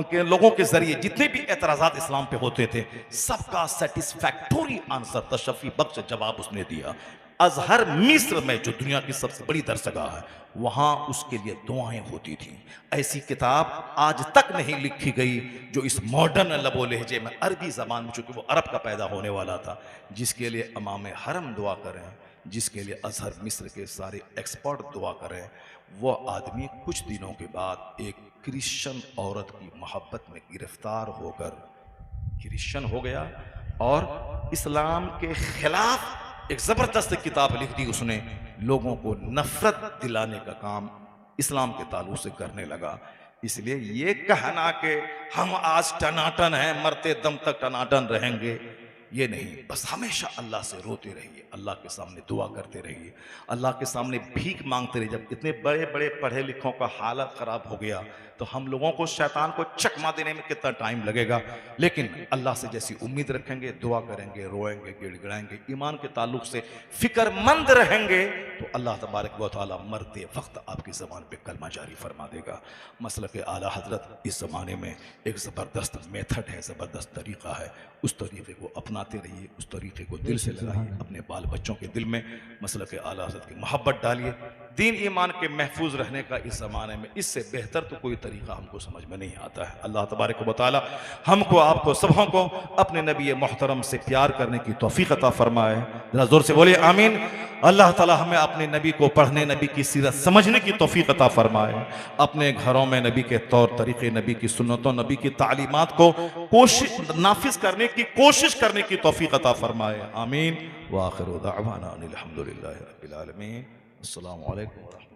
के लोगों के जरिए जितने भी एतराजात इस्लाम पे होते थे सबका सेटिस्फैक्टोरी आंसर, तशफ़ी बख्श जवाब उसने दिया। अजहर मिस्र में, जो दुनिया की सबसे बड़ी दरसगाह है, वहां उसके लिए दुआएं होती थी। ऐसी किताब आज तक नहीं लिखी गई जो इस मॉडर्न लबो लहजे में, अरबी जबान में, चूंकि वो अरब का पैदा होने वाला था, जिसके लिए इमाम हरम दुआ करें, जिसके लिए अजहर मिस्र के सारे एक्सपर्ट दुआ करें। वो आदमी कुछ दिनों के बाद एक क्रिश्चियन औरत की मोहब्बत में गिरफ्तार होकर क्रिश्चियन हो गया और इस्लाम के खिलाफ एक जबरदस्त किताब लिख दी उसने। लोगों को नफरत दिलाने का काम इस्लाम के ताल्लुक से करने लगा। इसलिए ये कहना कि हम आज टनाटन हैं, मरते दम तक टनाटन रहेंगे, ये नहीं। बस हमेशा अल्लाह से रोते रहिए, अल्लाह के सामने दुआ करते रहिए, अल्लाह के सामने भीख मांगते रहिए। जब इतने बड़े बड़े पढ़े लिखों का हालत खराब हो गया तो हम लोगों को शैतान को चकमा देने में कितना टाइम लगेगा, लेकिन अल्लाह से जैसी उम्मीद रखेंगे, दुआ करेंगे, रोएंगे, गिड़गिड़ाएंगे, ईमान के ताल्लुक से फिक्रमंद रहेंगे, तो अल्लाह तबारक व तआला मरते वक्त आपकी ज़बान पे कलमा जारी फरमा देगा। मसलक आला हजरत इस ज़माने में एक ज़बरदस्त मेथड है, ज़बरदस्त तरीक़ा है, उस तरीक़े को अपनाते रहिए, उस तरीक़े को दिल से लगाइए, अपने बाल बच्चों के दिल में मसलक आला हजरत की मोहब्बत डालिए। दीन ईमान के महफूज रहने का इस ज़माने में इससे बेहतर तो कोई तरीका हमको समझ में नहीं आता है। अल्लाह तबारक व तआला हमको आपको सबों को अपने नबी मोहतरम से प्यार करने की तौफीक अता फरमाए। जरा जोर से बोले आमीन। अल्लाह ताला हमें अपने नबी को पढ़ने, नबी की सीरत समझने की तौफीक अता फरमाए। अपने घरों में नबी के तौर तरीके, नबी की सुन्नतों, नबी की तालीमात को नाफिज करने की कोशिश करने की तौफीक अता फरमाए। आमीन। व आखिरु दाअवाना अनिल हम्दुलिल्लाहि रब्बिल आलमीन। अस्सलामु अलैकुम।